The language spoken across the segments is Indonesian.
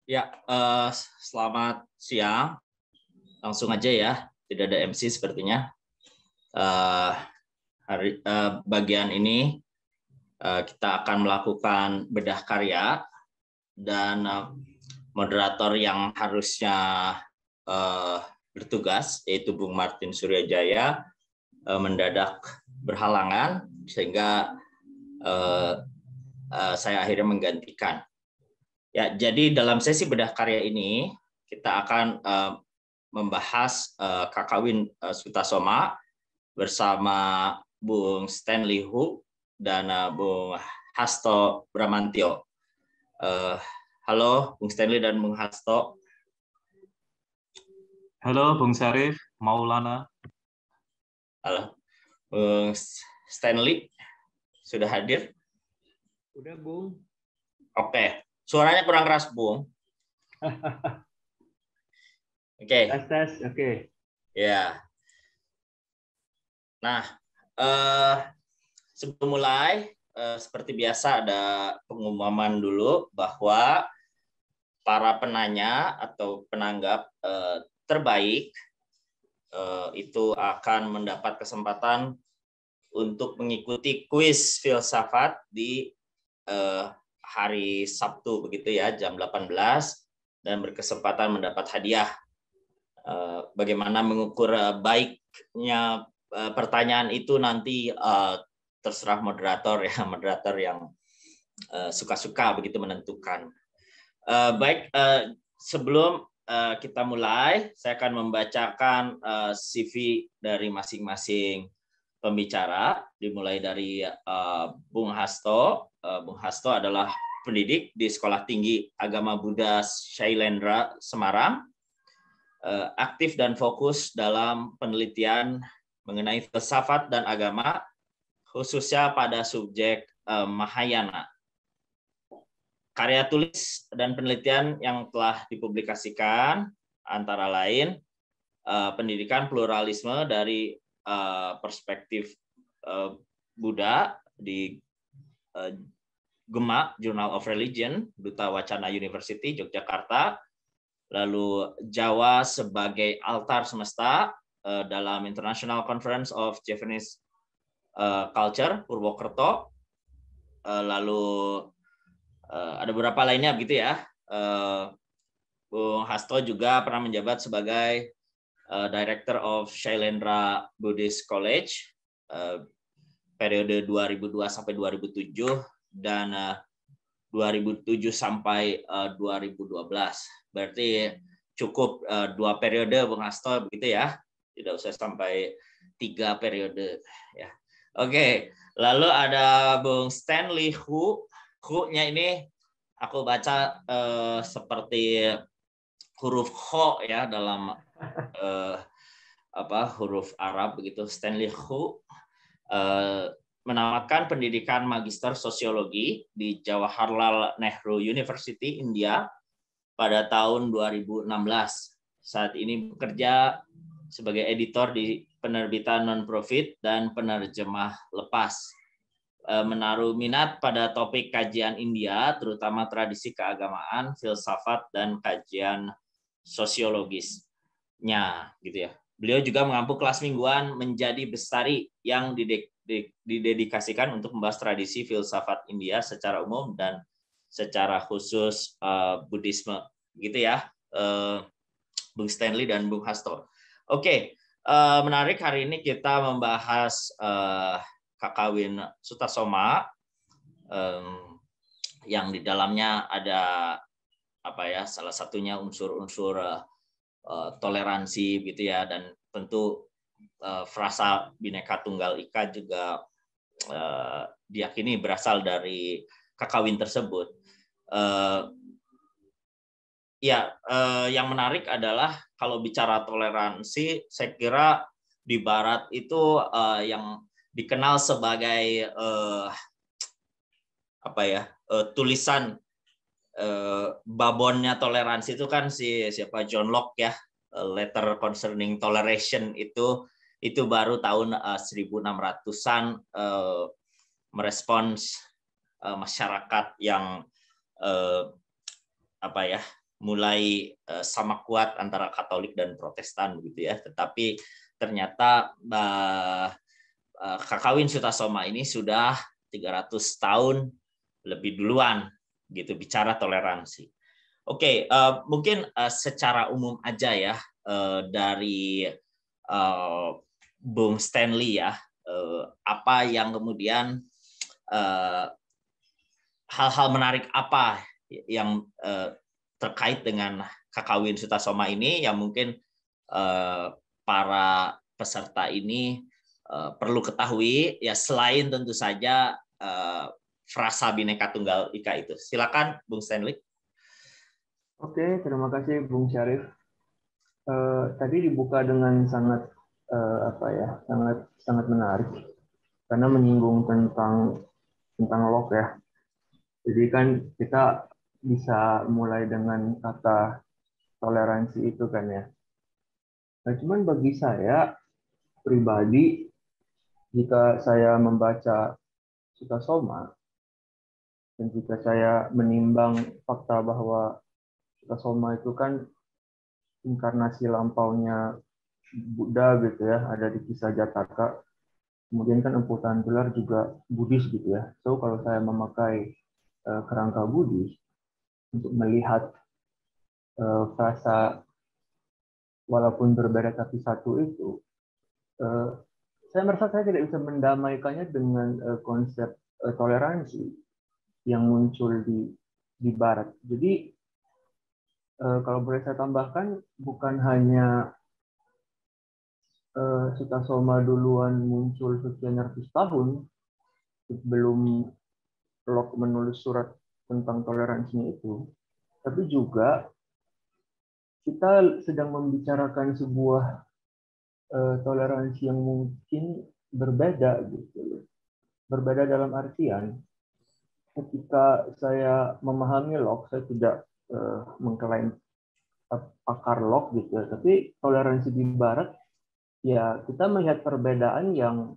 Ya, selamat siang. Langsung aja ya, tidak ada MC sepertinya. Bagian ini kita akan melakukan bedah karya dan moderator yang harusnya bertugas yaitu Bung Martin Suryajaya mendadak berhalangan sehingga saya akhirnya menggantikan. Ya, jadi dalam sesi bedah karya ini kita akan membahas Kakawin Sutasoma bersama Bung Stanley Hu dan Bung Hasto Bramantio. Halo Bung Stanley dan Bung Hasto. Halo Bung Syarif, Maulana. Halo Bung Stanley, sudah hadir? Udah Bung. Oke, suaranya kurang keras Bung. Oke. Tes, oke. Ya. Nah, sebelum mulai, seperti biasa ada pengumuman dulu bahwa para penanya atau penanggap terbaik itu akan mendapat kesempatan untuk mengikuti kuis filsafat di hari Sabtu begitu ya, jam 18 dan berkesempatan mendapat hadiah. Bagaimana mengukur baiknya pertanyaan itu nanti terserah moderator ya, moderator yang suka-suka begitu menentukan. Baik, sebelum kita mulai, saya akan membacakan CV dari masing-masing pembicara, dimulai dari Bung Hasto. Bung Hasto adalah pendidik di Sekolah Tinggi Agama Buddha Shailendra Semarang, aktif dan fokus dalam penelitian mengenai filsafat dan agama, khususnya pada subjek Mahayana. Karya tulis dan penelitian yang telah dipublikasikan antara lain pendidikan pluralisme dari perspektif Buddha di GEMA, Journal of Religion, Duta Wacana University, Yogyakarta, lalu Jawa sebagai altar semesta dalam International Conference of Javanese Culture, Purwokerto, lalu ada beberapa lainnya begitu ya. Bung Hasto juga pernah menjabat sebagai Director of Shailendra Buddhist College periode 2002 sampai 2007 dan 2007 sampai 2012. Berarti cukup 2 periode Bung Hasto begitu ya. Tidak usah sampai 3 periode ya. Oke, lalu ada Bung Stanley Hu. Hu-nya ini aku baca seperti huruf Ho ya dalam huruf Arab begitu. Stanley Hu menamatkan pendidikan magister sosiologi di Jawaharlal Nehru University India pada tahun 2016. Saat ini bekerja sebagai editor di penerbitan non-profit dan penerjemah lepas. Menaruh minat pada topik kajian India, terutama tradisi keagamaan, filsafat, dan kajian sosiologisnya, gitu ya. Beliau juga mengampu kelas mingguan menjadi bestari yang didedikasikan untuk membahas tradisi filsafat India secara umum dan secara khusus Buddhisme, gitu ya, Bung Stanley dan Bung Hasto. Oke, menarik hari ini kita membahas Kakawin Sutasoma yang di dalamnya ada salah satunya unsur-unsur toleransi gitu ya, dan tentu frasa Bhinneka Tunggal Ika juga diyakini berasal dari kakawin tersebut. Yang menarik adalah kalau bicara toleransi, saya kira di Barat itu yang dikenal sebagai tulisan babonnya toleransi itu kan siapa John Locke ya, Letter Concerning Toleration itu baru tahun 1600-an merespons masyarakat yang mulai sama kuat antara Katolik dan Protestan begitu ya. Tetapi ternyata Kakawin Sutasoma ini sudah 300 tahun lebih duluan gitu bicara toleransi. Oke, mungkin secara umum aja ya dari Bung Stanley ya, apa yang kemudian hal-hal menarik apa yang terkait dengan Kakawin Sutasoma ini yang mungkin para peserta ini perlu ketahui ya, selain tentu saja frasa Bhinneka Tunggal Ika itu. Silakan Bung Stanley. Oke, terima kasih Bung Syarif. Tadi dibuka dengan sangat sangat menarik karena menyinggung tentang Locke ya. Jadi kan kita bisa mulai dengan kata toleransi itu kan ya. Nah, cuman bagi saya pribadi, jika saya membaca Sutasoma dan jika saya menimbang fakta bahwa Sutasoma itu kan inkarnasi lampaunya Buddha gitu ya, ada di kisah Jataka. Kemudian kan Empu Tular juga Buddhis gitu ya. So kalau saya memakai kerangka Buddhis untuk melihat frasa walaupun berbeda tapi satu itu, saya merasa saya tidak bisa mendamaikannya dengan konsep toleransi yang muncul di Barat. Jadi kalau boleh saya tambahkan, bukan hanya Sutasoma duluan muncul sekian ratus tahun sebelum Locke menulis surat tentang toleransinya itu, tapi juga kita sedang membicarakan sebuah toleransi yang mungkin berbeda gitu. Berbeda dalam artian ketika saya memahami Locke, saya tidak mengklaim pakar Locke gitu ya, tapi toleransi di Barat ya kita melihat perbedaan yang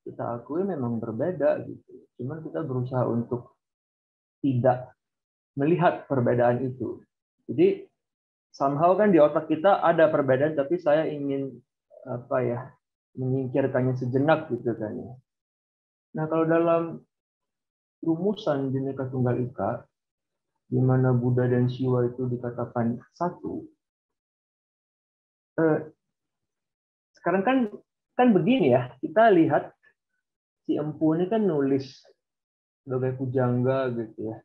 kita akui memang berbeda gitu. Cuman kita berusaha untuk tidak melihat perbedaan itu. Jadi somehow kan di otak kita ada perbedaan, tapi saya ingin menyingkirkannya sejenak gitu kan ya. Nah kalau dalam rumusan Bhinneka Tunggal Ika, di mana Buddha dan Shiva itu dikatakan satu, sekarang kan begini ya, kita lihat si Empu ini kan nulis sebagai pujangga gitu ya.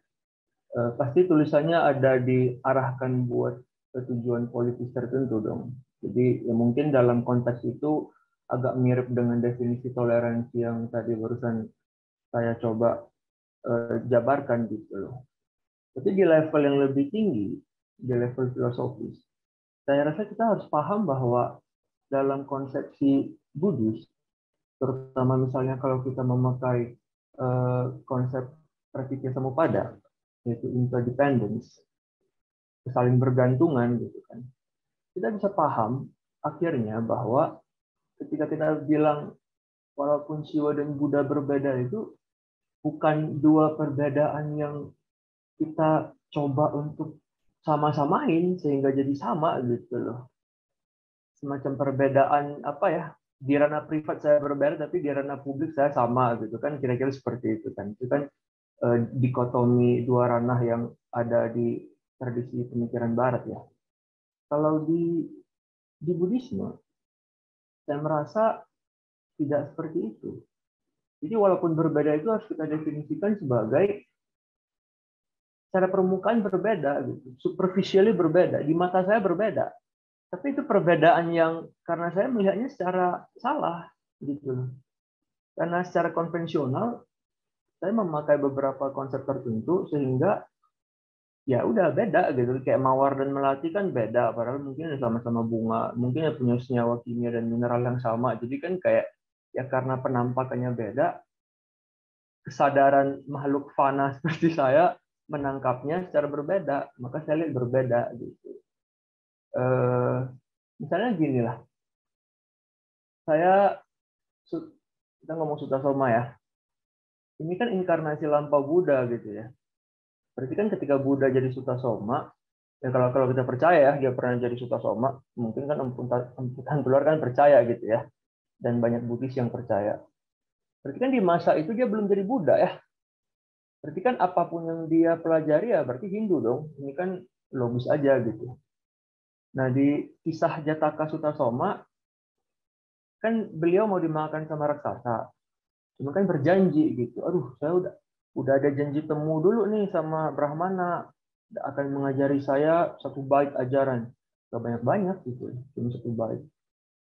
Pasti tulisannya ada diarahkan buat tujuan politis tertentu dong. Jadi ya mungkin dalam konteks itu agak mirip dengan definisi toleransi yang tadi barusan saya coba jabarkan gitu loh. Tapi di level yang lebih tinggi, di level filosofis, saya rasa kita harus paham bahwa dalam konsepsi Buddhis, terutama misalnya kalau kita memakai konsep Pratitya Samuppada, yaitu interdependence, saling bergantungan gitu kan. Kita bisa paham akhirnya bahwa ketika kita bilang walaupun Shiva dan Buddha berbeda itu bukan dua perbedaan yang kita coba untuk sama-samain sehingga jadi sama gitu loh. Semacam perbedaan di ranah privat saya berbeda tapi di ranah publik saya sama gitu kan, kira-kira seperti itu kan. Itu kan dikotomi dua ranah yang ada di tradisi pemikiran Barat ya. Kalau di Buddhisme saya merasa tidak seperti itu. Jadi walaupun berbeda itu harus kita definisikan sebagai cara permukaan berbeda gitu, superficially berbeda, di mata saya berbeda. Tapi itu perbedaan yang karena saya melihatnya secara salah gitu. Karena secara konvensional saya memakai beberapa konsep tertentu sehingga ya udah beda gitu. Kayak mawar dan melati kan beda, padahal mungkin sama-sama bunga, mungkin punya senyawa kimia dan mineral yang sama. Jadi kan kayak ya karena penampakannya beda, kesadaran makhluk fana seperti saya menangkapnya secara berbeda, maka saya lihat berbeda gitu. Misalnya gini lah, kita ngomong Sutasoma ya, ini kan inkarnasi lampau Buddha gitu ya. Berarti kan ketika Buddha jadi Sutasoma, Ya kalau kita percaya ya dia pernah jadi Sutasoma, mungkin kan Empu Tantular kan percaya gitu ya, dan banyak Buddhis yang percaya. Berarti kan di masa itu dia belum jadi Buddha ya. Berarti kan apapun yang dia pelajari ya berarti Hindu dong. Ini kan logis aja gitu. Nah di kisah Jataka Sutasoma kan beliau mau dimakan sama raksasa. Cuma kan berjanji gitu. Aduh, saya udah ada janji temu dulu nih sama Brahmana, akan mengajari saya 1 bait ajaran. Gak banyak-banyak gitu, cuma 1 bait.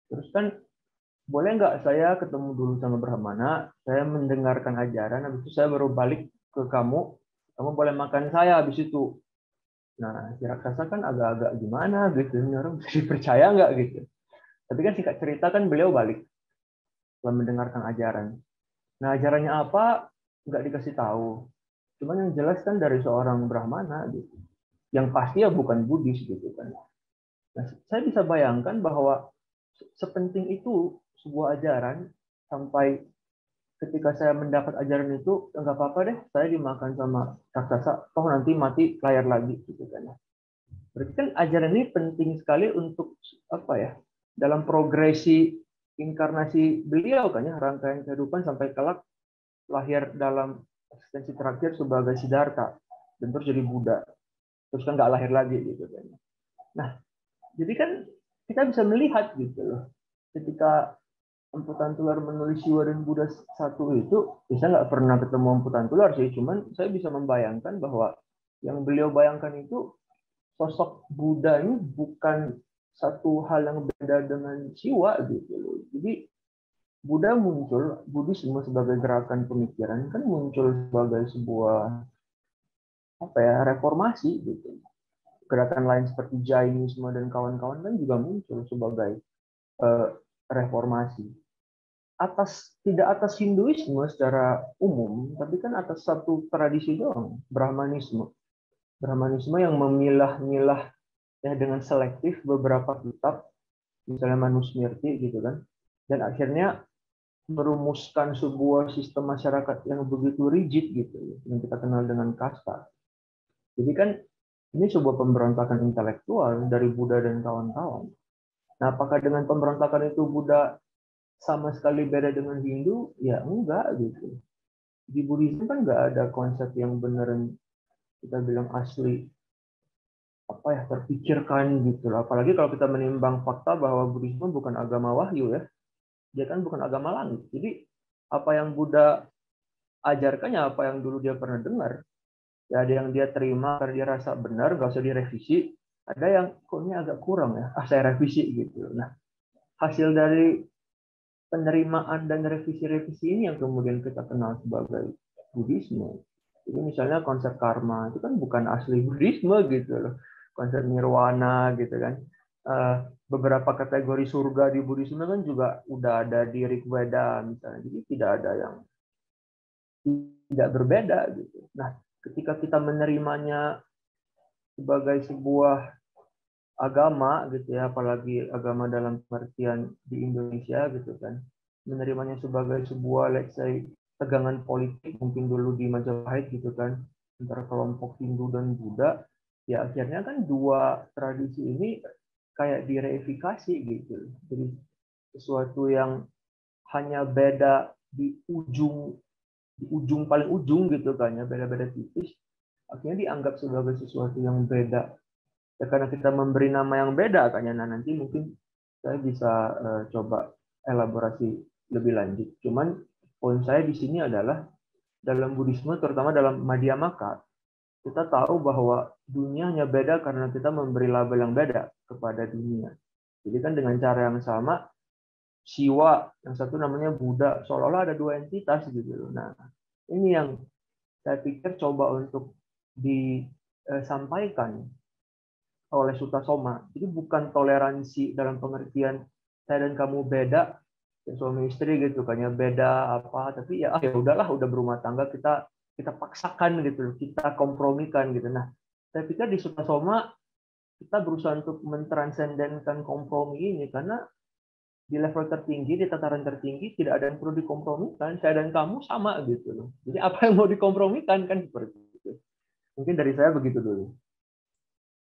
Terus kan boleh nggak saya ketemu dulu sama Brahmana, saya mendengarkan ajaran, habis itu saya baru balik ke kamu boleh makan saya habis itu. Nah, si raksasa kan agak-agak gimana gitu, ini orang bisa dipercaya nggak gitu. Tapi kan singkat cerita kan beliau balik setelah mendengarkan ajaran. Nah, ajarannya apa nggak dikasih tahu. Cuman yang jelas kan dari seorang Brahmana gitu. Yang pasti ya bukan Buddhis gitu kan. Nah, saya bisa bayangkan bahwa sepenting itu sebuah ajaran sampai ketika saya mendapat ajaran itu nggak apa-apa deh saya dimakan sama raksasa toh nanti mati layar lagi gitu kan. Berarti kan ajaran ini penting sekali untuk apa ya dalam progresi inkarnasi beliau kan ya rangkaian kehidupan sampai kelak lahir dalam eksistensi terakhir sebagai Siddhartha dan terus jadi Buddha terus kan nggak lahir lagi gitu kan. Nah jadi kan kita bisa melihat gitu loh ketika Empu Tantular menulis Siwa dan Buddha satu itu, saya nggak pernah ketemu Empu Tantular sih, cuman saya bisa membayangkan bahwa yang beliau bayangkan itu sosok Buddha ini bukan satu hal yang beda dengan Siwa gitu loh. Jadi Buddha muncul, Buddhisme sebagai gerakan pemikiran kan muncul sebagai sebuah apa ya reformasi gitu. Gerakan lain seperti Jainisme dan kawan-kawan kan juga muncul sebagai reformasi. Tidak atas Hinduisme secara umum, tapi kan atas satu tradisi doang, Brahmanisme. Brahmanisme yang memilah-milah ya dengan selektif beberapa kitab, misalnya Manusmriti gitu kan, dan akhirnya merumuskan sebuah sistem masyarakat yang begitu rigid gitu, yang kita kenal dengan kasta. Jadi kan ini sebuah pemberontakan intelektual dari Buddha dan kawan-kawan. Nah, apakah dengan pemberontakan itu Buddha sama sekali beda dengan Hindu? Ya enggak gitu. Di Buddhisme kan nggak ada konsep yang beneran kita bilang asli apa ya terpikirkan gitu. Apalagi kalau kita menimbang fakta bahwa Buddhisme bukan agama wahyu ya, dia kan bukan agama langit. Jadi apa yang Buddha ajarkannya apa yang dulu dia pernah dengar. Ya ada yang dia terima karena dia rasa benar, nggak usah direvisi. Ada yang kok ini agak kurang ya, saya revisi gitu. Nah hasil dari penerimaan dan revisi-revisi ini yang kemudian kita kenal sebagai Buddhisme. Jadi misalnya konsep karma itu kan bukan asli Buddhisme gitu loh. Konsep nirwana gitu kan. Beberapa kategori surga di Buddhisme kan juga udah ada di Rig Veda misalnya. Jadi tidak ada yang tidak berbeda gitu. Nah, ketika kita menerimanya sebagai sebuah agama gitu ya, apalagi agama dalam pengertian di Indonesia gitu kan, menerimanya sebagai sebuah let's say tegangan politik mungkin dulu di Majapahit gitu kan antara kelompok Hindu dan Buddha, ya akhirnya kan dua tradisi ini kayak direifikasi gitu. Jadi sesuatu yang hanya beda di ujung paling ujung gitu kan ya, beda-beda tipis, akhirnya dianggap sebagai sesuatu yang beda. Ya karena kita memberi nama yang beda kayaknya, nah nanti mungkin saya bisa coba elaborasi lebih lanjut. Cuman poin saya di sini adalah dalam Buddhisme terutama dalam Madhyamaka kita tahu bahwa dunia hanya beda karena kita memberi label yang beda kepada dunia. Jadi kan dengan cara yang sama Siwa yang satu namanya Buddha seolah-olah ada dua entitas gitu. Nah ini yang saya pikir coba untuk disampaikan oleh Sutasoma. Jadi bukan toleransi dalam pengertian saya dan kamu beda, ya suami istri gitu kan ya beda apa, tapi ya ya udahlah udah berumah tangga kita paksakan gitu, kita kompromikan gitu. Nah, saya pikir di Sutasoma kita berusaha untuk mentransendenkan kompromi ini karena di level tertinggi, di tataran tertinggi tidak ada yang perlu dikompromikan. Saya dan kamu sama gitu loh. Jadi apa yang mau dikompromikan kan seperti itu. Mungkin dari saya begitu dulu.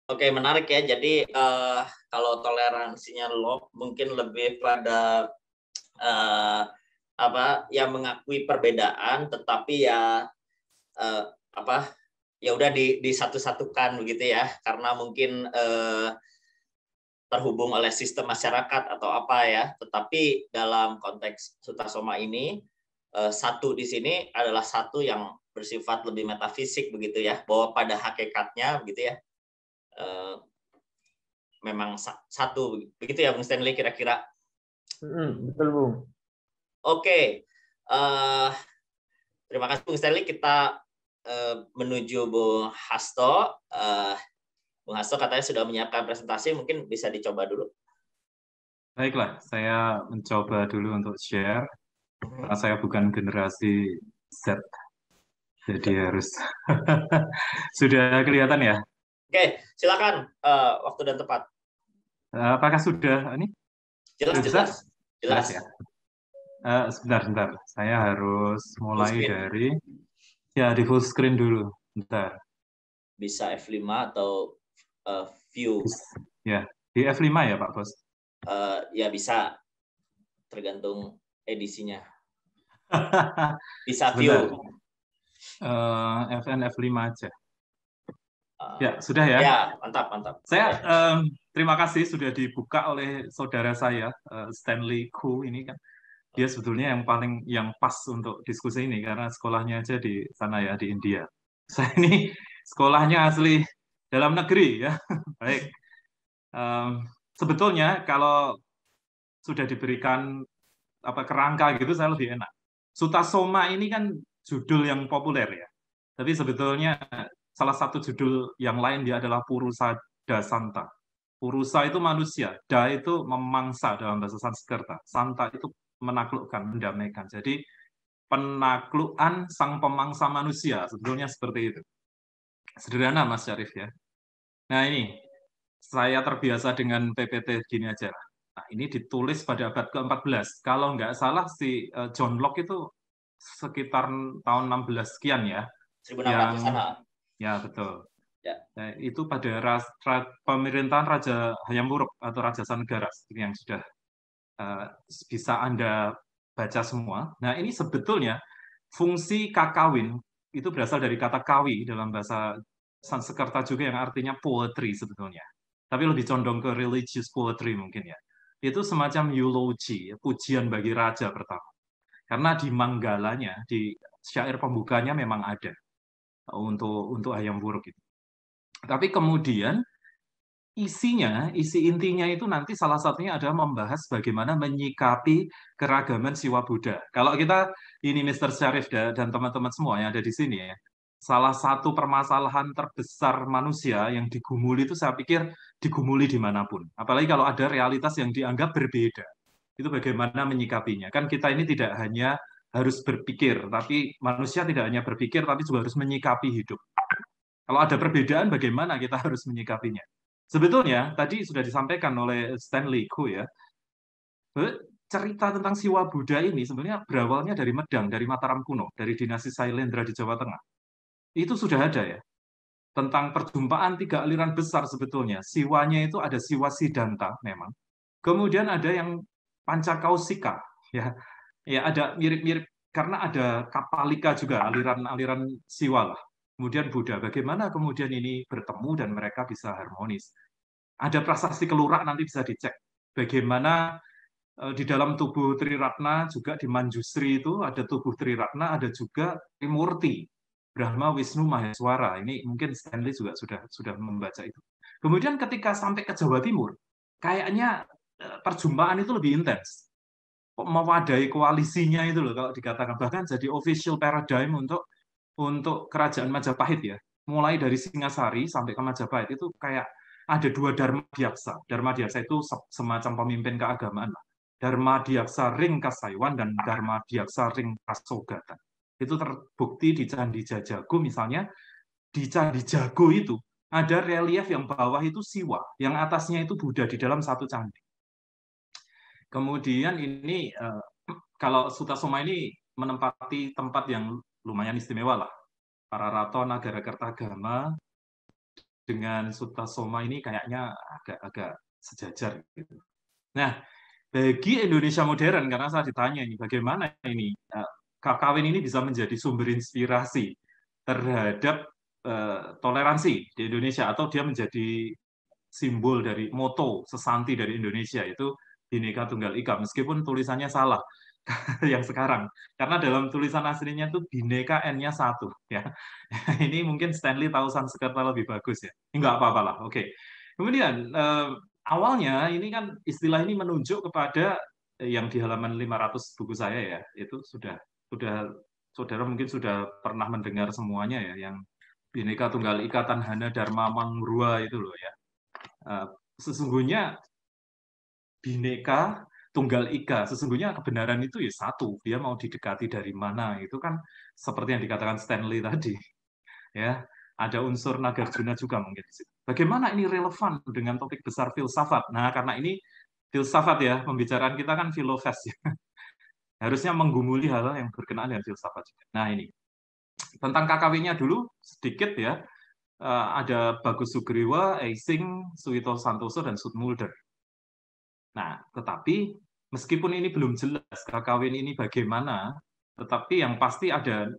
Oke, menarik ya. Jadi kalau toleransinya low, mungkin lebih pada yang mengakui perbedaan, tetapi ya apa ya udah disatu-satukan begitu ya, karena mungkin terhubung oleh sistem masyarakat atau apa ya. Tetapi dalam konteks Sutasoma ini satu di sini adalah satu yang bersifat lebih metafisik begitu ya, bahwa pada hakikatnya begitu ya memang satu begitu ya Bung Stanley kira-kira. Betul Bung. Oke, terima kasih Bung Stanley. Kita menuju Bung Hasto. Bung Hasto katanya sudah menyiapkan presentasi, mungkin bisa dicoba dulu. Baiklah, saya mencoba dulu untuk share. Karena saya bukan generasi Z, jadi harus sudah kelihatan ya. Oke, silakan waktu dan tempat. Apakah sudah ini? Jelas, Sudah jelas, jelas jelas. ya. Sebentar. Saya harus mulai dari di full screen dulu. Bentar. Bisa F5 atau view. Ya, di F5 ya Pak Bos. Ya bisa, tergantung edisinya. Bisa view. FN F5 aja. Ya, sudah ya. Ya, mantap. Saya terima kasih sudah dibuka oleh saudara saya Stanley Ku ini kan. Dia sebetulnya yang pas untuk diskusi ini karena sekolahnya aja di sana ya di India. Saya ini sekolahnya asli dalam negeri ya. Baik. Sebetulnya kalau sudah diberikan kerangka gitu saya lebih enak. Sutasoma ini kan judul yang populer ya. Tapi sebetulnya salah satu judul yang lain dia adalah Purusa Dasanta. Purusa itu manusia, da itu memangsa dalam bahasa Sanskerta, santa itu menaklukkan, mendamaikan. Jadi penaklukan sang pemangsa manusia, sebetulnya seperti itu. Sederhana Mas Syarif ya. Nah ini, saya terbiasa dengan PPT gini aja. Nah ini ditulis pada abad ke-14. Kalau nggak salah si John Locke itu sekitar tahun 16 sekian ya. 1600 sana. Ya betul. Ya. Nah, itu pada pemerintahan Raja Hayam Wuruk atau Raja Sanegara yang sudah bisa Anda baca semua. Nah, ini sebetulnya fungsi kakawin itu berasal dari kata kawi dalam bahasa Sanskerta juga yang artinya poetry sebetulnya. Tapi lebih condong ke religious poetry mungkin ya. Itu semacam eulogy, pujian bagi raja pertama. Karena di Manggalanya, di syair pembukanya memang ada untuk Hayam Wuruk itu. Tapi kemudian isi intinya itu nanti salah satunya adalah membahas bagaimana menyikapi keragaman siwa Buddha. Kalau kita ini Mr. Syarif dan teman-teman semua yang ada di sini ya, salah satu permasalahan terbesar manusia yang digumuli itu saya pikir digumuli dimanapun. Apalagi kalau ada realitas yang dianggap berbeda. Itu bagaimana menyikapinya. Kan kita ini tidak hanya harus berpikir, tapi manusia tidak hanya berpikir, tapi juga harus menyikapi hidup. Kalau ada perbedaan, bagaimana kita harus menyikapinya? Sebetulnya, tadi sudah disampaikan oleh Stanley Ku ya, cerita tentang Siwa Buddha ini sebenarnya berawalnya dari Medang, dari Mataram kuno, dari dinasti Sailendra di Jawa Tengah. Itu sudah ada ya. Tentang perjumpaan tiga aliran besar sebetulnya. Siwanya itu ada Siwa Siddhanta memang. Kemudian ada yang Pancakausika. Ya, ada mirip-mirip karena ada Kapalika juga, aliran-aliran Siwa lah. Kemudian Buddha, bagaimana kemudian ini bertemu dan mereka bisa harmonis. Ada prasasti kelurak nanti bisa dicek. Bagaimana di dalam tubuh Triratna juga di Manjusri itu ada tubuh Triratna, ada juga Trimurti, Brahma, Wisnu, Maheswara. Ini mungkin Stanley juga sudah membaca itu. Kemudian ketika sampai ke Jawa Timur, kayaknya perjumpaan itu lebih intens. Mewadahi koalisinya itu loh kalau dikatakan, bahkan jadi official paradigm untuk kerajaan Majapahit ya. Mulai dari Singasari sampai ke Majapahit itu kayak ada dua Dharma Diaksa. Dharma Diaksa itu semacam pemimpin keagamaan. Dharma Diaksa Ring Kasaiwan dan Dharma Diaksa Ring Kasogatan. Itu terbukti di Candi Jajago misalnya. Di Candi Jago itu ada relief yang bawah itu Siwa, yang atasnya itu Buddha di dalam satu candi. Kemudian ini kalau Sutasoma ini menempati tempat yang lumayan istimewa lah. Para Rato Nagara Kertagama dengan Sutasoma ini kayaknya agak sejajar gitu. Nah, bagi Indonesia modern, karena saya ditanya ini bagaimana ini Kakawin ini bisa menjadi sumber inspirasi terhadap toleransi di Indonesia, atau dia menjadi simbol dari moto sesanti dari Indonesia, itu Bhinneka Tunggal Ika, meskipun tulisannya salah yang sekarang, karena dalam tulisan aslinya itu Bhinneka N-nya 1 ya. Ini mungkin Stanley tahu Sanskerta lebih bagus ya. Enggak apa-apa lah. Oke. Kemudian awalnya ini kan istilah ini menunjuk kepada yang di halaman 500 buku saya ya, itu sudah saudara mungkin sudah pernah mendengar semuanya ya, yang Bhinneka Tunggal Ika Tanhana Dharma Mangrua itu loh ya. Sesungguhnya Bhinneka Tunggal Ika, sesungguhnya kebenaran itu ya satu, dia mau didekati dari mana, itu kan seperti yang dikatakan Stanley tadi ya, ada unsur Nagarjuna juga mungkin. Bagaimana ini relevan dengan topik besar filsafat? Nah, karena ini filsafat ya, pembicaraan kita kan filofest ya, harusnya menggumuli hal-hal yang berkenaan dengan filsafat juga. Nah, ini tentang KKW-nya dulu sedikit ya. Ada Bagus Sugriwa, Eising, Suwito Santoso, dan Zoetmulder. Nah, tetapi meskipun ini belum jelas Kakawin ini bagaimana, tetapi yang pasti ada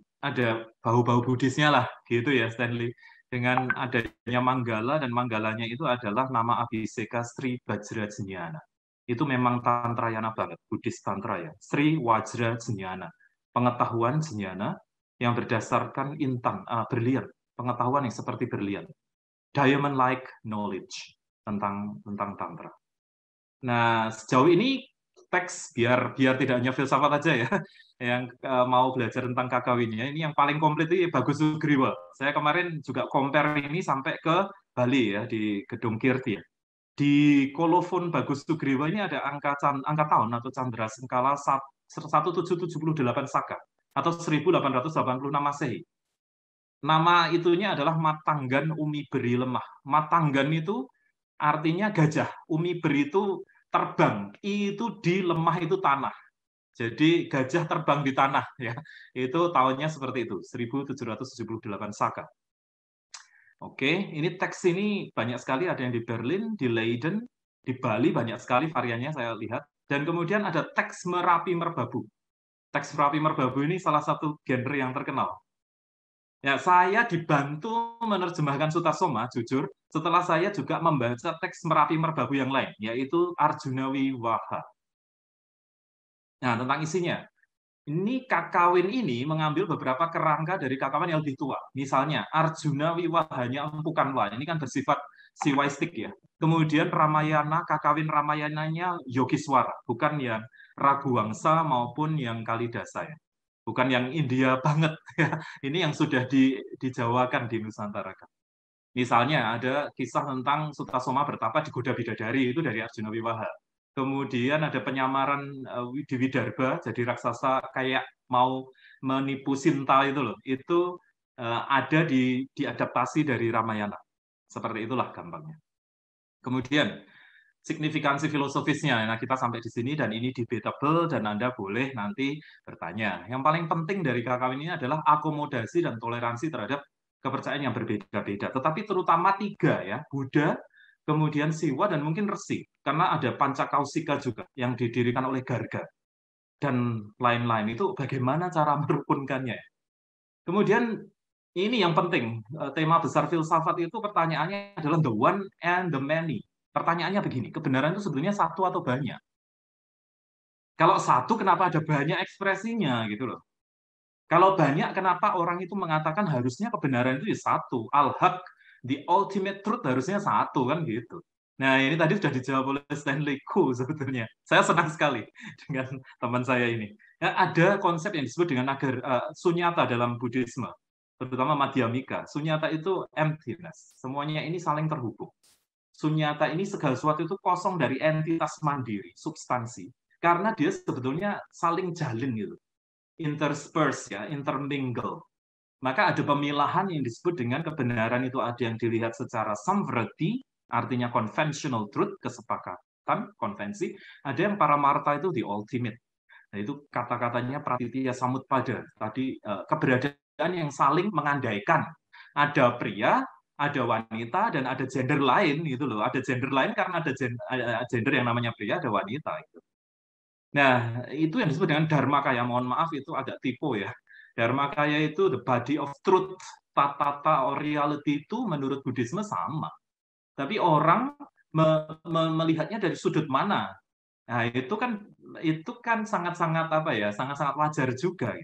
bau-bau Buddhisnya lah, gitu ya Stanley. Dengan adanya Manggala, dan Manggalanya itu adalah nama Abhiseka Sri Vajrajñana. Itu memang Tantrayana banget, Buddhis Tantra ya. Sri Vajrajñana, pengetahuan jnana yang berdasarkan intan, berlian, pengetahuan yang seperti berlian. Diamond-like knowledge tentang Tantra. Nah, sejauh ini teks biar tidak hanya filsafat aja ya, yang mau belajar tentang Kakawinnya, ini yang paling komplit itu Bagus Sugriwa. Saya kemarin juga compare ini sampai ke Bali ya, di Gedung Kirti ya. Di kolofon Bagus Sugriwa ini ada angka tahun atau Candra Sengkala 1778 Saka atau 1886 Masehi. Nama itunya adalah Matanggan Umi Beri Lemah. Matanggan itu artinya gajah. Umi Beri itu terbang. I itu di, lemah itu tanah. Jadi gajah terbang di tanah ya. Itu tahunnya seperti itu, 1778 Saka. Oke, ini teks ini banyak sekali, ada yang di Berlin, di Leiden, di Bali banyak sekali variannya saya lihat. Dan kemudian ada teks Merapi Merbabu. Teks Merapi Merbabu ini salah satu genre yang terkenal. Ya, saya dibantu menerjemahkan Sutasoma, jujur, setelah saya juga membaca teks Merapi Merbabu yang lain, yaitu Arjuna Wiwaha. Nah, tentang isinya. Ini Kakawin ini mengambil beberapa kerangka dari Kakawin yang lebih tua. Misalnya, Arjuna Wiwahanya Empukan Wa, ini kan bersifat siwaistik ya. Kemudian Ramayana, Kakawin Ramayananya Yogiswara, bukan yang Raghuvangsa maupun yang Kalidasa ya. Bukan yang India banget ya. Ini yang sudah dijawakan di Nusantara. Misalnya ada kisah tentang Sutasoma bertapa di Goda Bidadari, itu dari Arjuna Wiwaha. Kemudian ada penyamaran di Widarba, jadi raksasa kayak mau menipu Sinta itu loh. Itu ada diadaptasi dari Ramayana. Seperti itulah gampangnya. Kemudian signifikansi filosofisnya. Nah, kita sampai di sini dan ini debatable dan Anda boleh nanti bertanya. Yang paling penting dari Kakawin ini adalah akomodasi dan toleransi terhadap kepercayaan yang berbeda-beda. Tetapi terutama 3 ya, Buddha, kemudian Siwa, dan mungkin Resi. Karena ada Pancakausika juga yang didirikan oleh Garga. Dan lain-lain. Itu bagaimana cara merukunkannya. Kemudian ini yang penting. Tema besar filsafat itu pertanyaannya adalah the one and the many. Pertanyaannya begini, kebenaran itu sebenarnya satu atau banyak? Kalau satu, kenapa ada banyak ekspresinya gitu loh? Kalau banyak, kenapa orang itu mengatakan harusnya kebenaran itu satu? Al-Haq, the ultimate truth harusnya satu kan gitu. Nah, ini tadi sudah dijawab oleh Stanley Ku sebetulnya. Saya senang sekali dengan teman saya ini. Ya, ada konsep yang disebut dengan sunyata dalam Buddhisme, terutama Madhyamika. Sunyata itu emptiness. Semuanya ini saling terhubung. Sunyata ini segala sesuatu itu kosong dari entitas mandiri, substansi. Karena dia sebetulnya saling jalin gitu. Intersperse ya, intermingle. Maka ada pemilahan yang disebut dengan kebenaran itu ada yang dilihat secara samvrati, artinya conventional truth, kesepakatan, konvensi. Ada yang paramartha itu the ultimate. Nah, itu kata-katanya Pratitya Samutpada. Tadi keberadaan yang saling mengandaikan. Ada pria, ada wanita dan ada gender lain gitu loh. Ada gender lain karena ada gender yang namanya pria, ada wanita gitu. Nah, itu yang disebut dengan Dharmakaya. Mohon maaf itu agak typo ya. Dharmakaya itu the body of truth, tata or reality itu menurut Buddhisme sama. Tapi orang melihatnya dari sudut mana. Nah, itu kan sangat-sangat apa ya? Sangat-sangat wajar juga.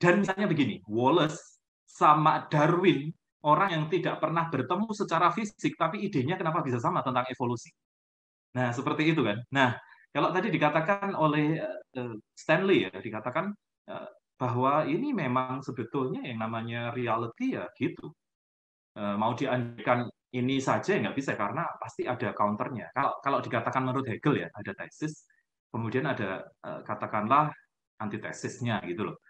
Dan misalnya begini, Wallace sama Darwin, orang yang tidak pernah bertemu secara fisik, tapi idenya kenapa bisa sama tentang evolusi. Nah, seperti itu kan. Nah, kalau tadi dikatakan oleh Stanley ya, dikatakan bahwa ini memang sebetulnya yang namanya reality ya gitu. Mau diandaikan ini saja nggak bisa karena pasti ada counternya. Kalau dikatakan menurut Hegel ya, ada tesis, kemudian ada katakanlah antitesisnya gitu loh.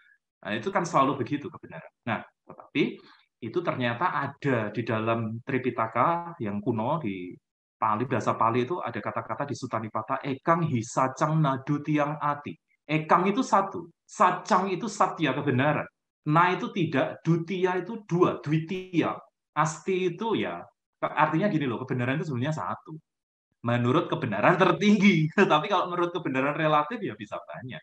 Nah, itu kan selalu begitu kebenaran. Nah, tetapi itu ternyata ada di dalam Tripitaka yang kuno di Pali, bahasa Pali itu ada kata-kata di Sutta Nipata, ekang hi sacang nadu tiang ati. Ekang itu satu, sacang itu satya kebenaran. Na itu tidak, dutia itu dua, dwitia. Asti itu ya, artinya gini loh, kebenaran itu sebenarnya satu. Menurut kebenaran tertinggi, tapi kalau menurut kebenaran relatif ya bisa banyak.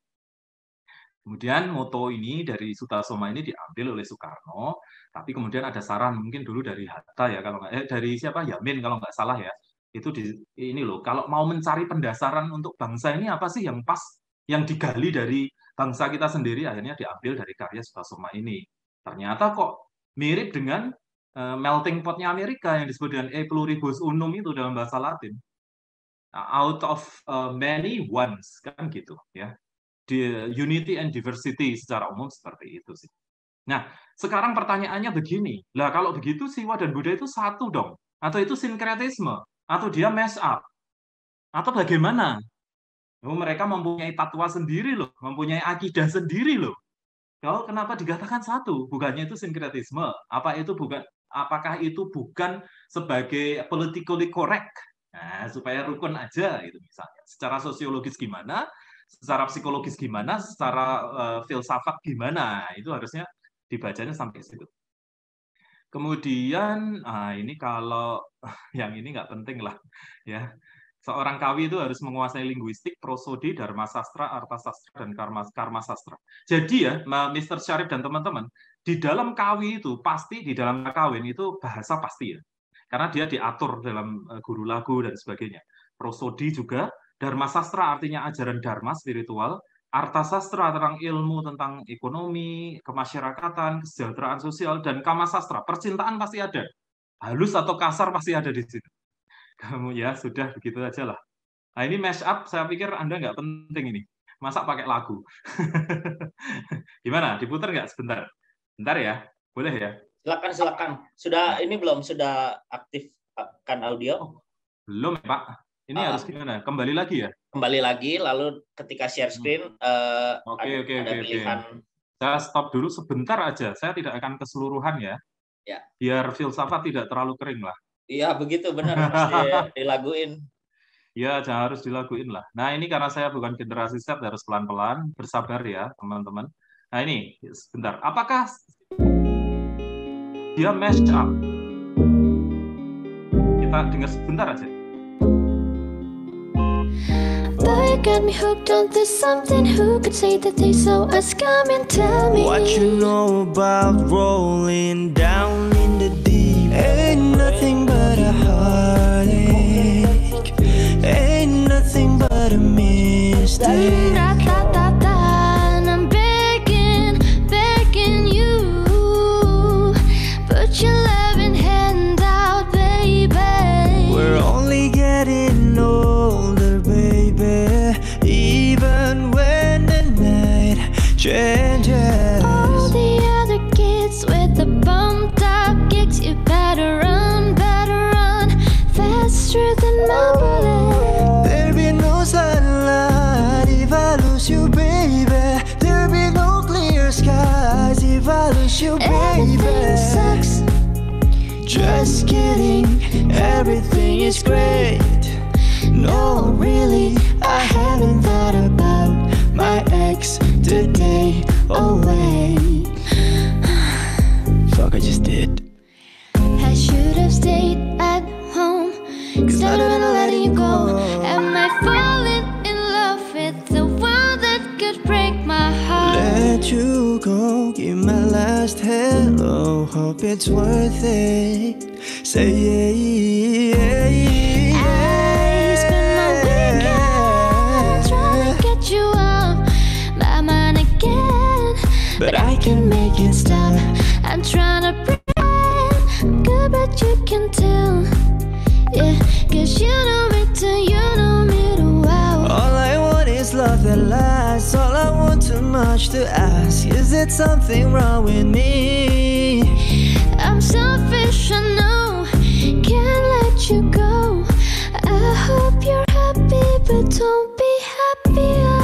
Kemudian moto ini dari Sutta Soma ini diambil oleh Soekarno, tapi kemudian ada saran mungkin dulu dari Hatta ya, kalau dari siapa Yamin kalau nggak salah ya, itu ini loh, kalau mau mencari pendasaran untuk bangsa ini apa sih yang pas, yang digali dari bangsa kita sendiri, akhirnya diambil dari karya Sutta Soma ini. Ternyata kok mirip dengan melting pot-nya Amerika yang disebut dengan e pluribus unum itu dalam bahasa Latin. Out of many ones kan gitu ya. The unity and diversity secara umum seperti itu sih. Nah, sekarang pertanyaannya begini. Lah kalau begitu Siwa dan Buddha itu satu dong? Atau itu sinkretisme? Atau dia mash up? Atau bagaimana? Oh, mereka mempunyai tatwa sendiri loh, mempunyai akidah sendiri loh. Kalau kenapa dikatakan satu? Bukannya itu sinkretisme? Apakah itu bukan sebagai politically correct? Nah, supaya rukun aja itu misalnya. Secara sosiologis gimana? Secara psikologis gimana, secara filsafat gimana, itu harusnya dibacanya sampai situ. Kemudian, ini kalau yang ini nggak penting lah, ya. Seorang kawi itu harus menguasai linguistik, prosodi, dharma sastra, arta sastra, dan karma sastra. Jadi ya, Mr. Syarif dan teman-teman, di dalam kawi itu pasti di dalam kawin itu bahasa pasti ya, karena dia diatur dalam guru lagu dan sebagainya. Prosodi juga. Dharma sastra artinya ajaran dharma spiritual, arta sastra tentang ilmu tentang ekonomi, kemasyarakatan, kesejahteraan sosial, dan kama sastra percintaan pasti ada, halus atau kasar pasti ada di situ. Kamu ya sudah begitu aja lah. Nah ini mash up saya pikir Anda nggak penting ini, masa pakai lagu. Gimana? Diputar nggak sebentar? Bentar ya, boleh ya? Silakan. Sudah ini belum? Sudah aktif kan audio? Oh, belum ya Pak. Ini harus gimana? Kembali lagi ya? Kembali lagi, lalu ketika share screen ada pilihan. Saya stop dulu sebentar aja. Saya tidak akan keseluruhan ya. Ya. Biar filsafat tidak terlalu kering lah. Iya, begitu benar. Mesti dilaguin. Iya, harus dilaguin lah. Nah, ini karena saya bukan generasi Z, harus pelan-pelan. Bersabar ya, teman-teman. Nah, ini sebentar. Apakah dia mash up? Kita dengar sebentar aja. Boy, you got me hooked on this something. Who could say that they saw us coming? Tell me what you know about rolling down in the deep. Ain't nothing but a heartache. Ain't nothing but a mistake. And I'm begging you, put your loving hand out, baby. We're only getting older, baby. Even when the night changes. All the other kids with the bumped up kicks, you better run faster than my bullet. There'll be no sunlight if I lose you, baby. There'll be no clear skies if I lose you, baby. Everything sucks. Just kidding, everything is great. No, really, I haven't thought about my ex today. Oh wait, fuck, I just did. I should've 'Cause I don't wanna let you go. Am I falling in love with the one that could break my heart? Let you go, give my last hello. Hope it's worth it. Say yeah, yeah, yeah. I spend my weekend trying to get you off my mind again, but I can't make it stop. I'm trying to pretend good, but you can tell. Yeah, 'cause you know me too, you know me too well. All I want is love that lasts. All I want too much to ask. Is it something wrong with me? I'm selfish, I know, can't let you go. I hope you're happy, but don't be happier.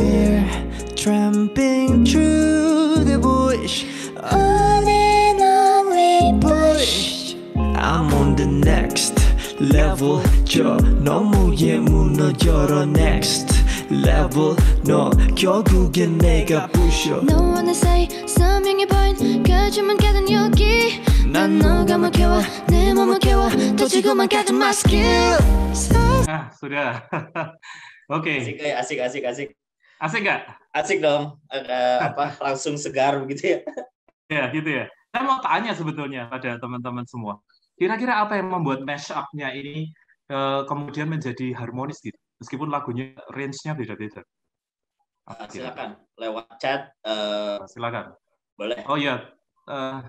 We're tramping through the bush. On and on we push. I'm on the next level. 저 너무에 무너져라. Next level. 너 결국엔 내가 부셔. No one to say 선명해 보인 거짓말 같은 여기. 난 너가 막혀와 내 몸을 깨워 더 지금만 같은 my skill. Sudah. Oke. Asik. Asik nggak? Asik dong. Ada apa? Langsung segar begitu ya. Ya, gitu ya. Saya mau tanya sebetulnya pada teman-teman semua. Kira-kira apa yang membuat mash-up-nya ini kemudian menjadi harmonis gitu? Meskipun lagunya range-nya beda-beda. Silakan lewat chat. Silakan. Boleh. Oh ya,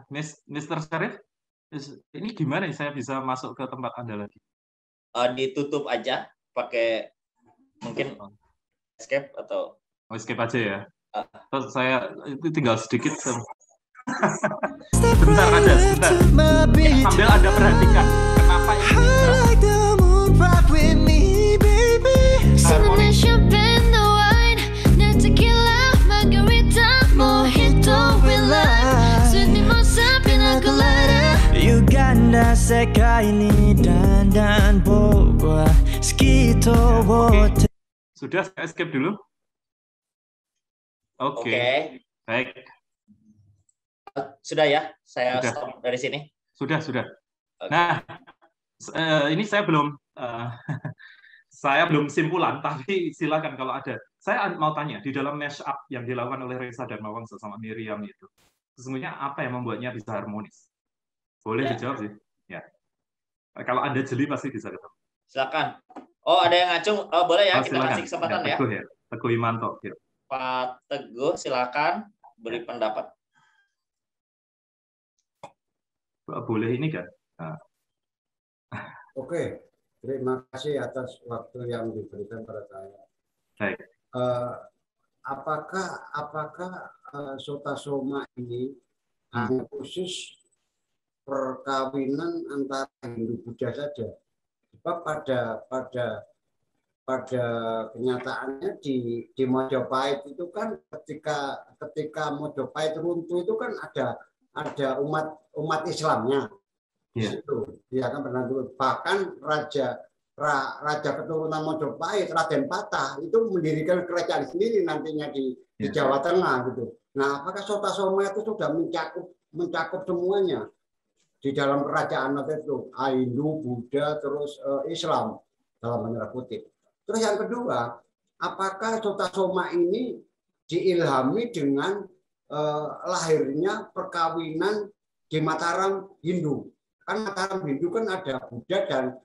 Mr. Syarif, ini gimana nih saya bisa masuk ke tempat Anda lagi? Ditutup aja pakai mungkin escape atau escape aja ya. Terus saya itu tinggal sedikit. Bentar aja, bentar. Sambil Anda perhatikan kenapa ini harmonis. Champagne, the wine, the tequila, margarita, mojito with lime, sweet mimosa, pina colada. Uganda 세계 ini dandan 보고 skito water. Sudah, saya escape dulu. Oke. Baik. Sudah ya, saya Sudah. stop dari sini. Sudah. Okay. Nah, ini saya belum saya belum simpulan, tapi silakan kalau ada. Saya mau tanya, di dalam mash up yang dilakukan oleh Reza Dharmawangsa sama Miriam itu, sesungguhnya apa yang membuatnya bisa harmonis? Boleh dijawab sih. Ya. Kalau Anda jeli pasti bisa ketemu. Silakan. Oh, ada yang ngacung. Oh, boleh ya, kita Silakan. kasih kesempatan ya. Teguh ya. Teguh Imanto. Ya. Pak Teguh, silakan beri pendapat. Boleh ini kan? Nah. Oke, terima kasih atas waktu yang diberikan pada saya. Baik. Apakah Sota Soma ini hanya khusus perkawinan antara Hindu Buddha saja? Sebab pada kenyataannya di Mojopahit itu kan ketika Mojopahit runtuh itu kan ada umat Islamnya di situ, ya kan pernah dulu. Bahkan raja keturunan Mojopahit, Raden Patah itu mendirikan kerajaan sendiri nantinya di Jawa Tengah gitu. Nah, apakah Sota Soma itu sudah mencakup semuanya di dalam kerajaan itu, Hindu, Buddha, terus Islam dalam tanda kutip. Terus yang kedua, apakah Sota Soma ini diilhami dengan lahirnya perkawinan di Mataram Hindu? Kan Mataram Hindu kan ada Buddha dan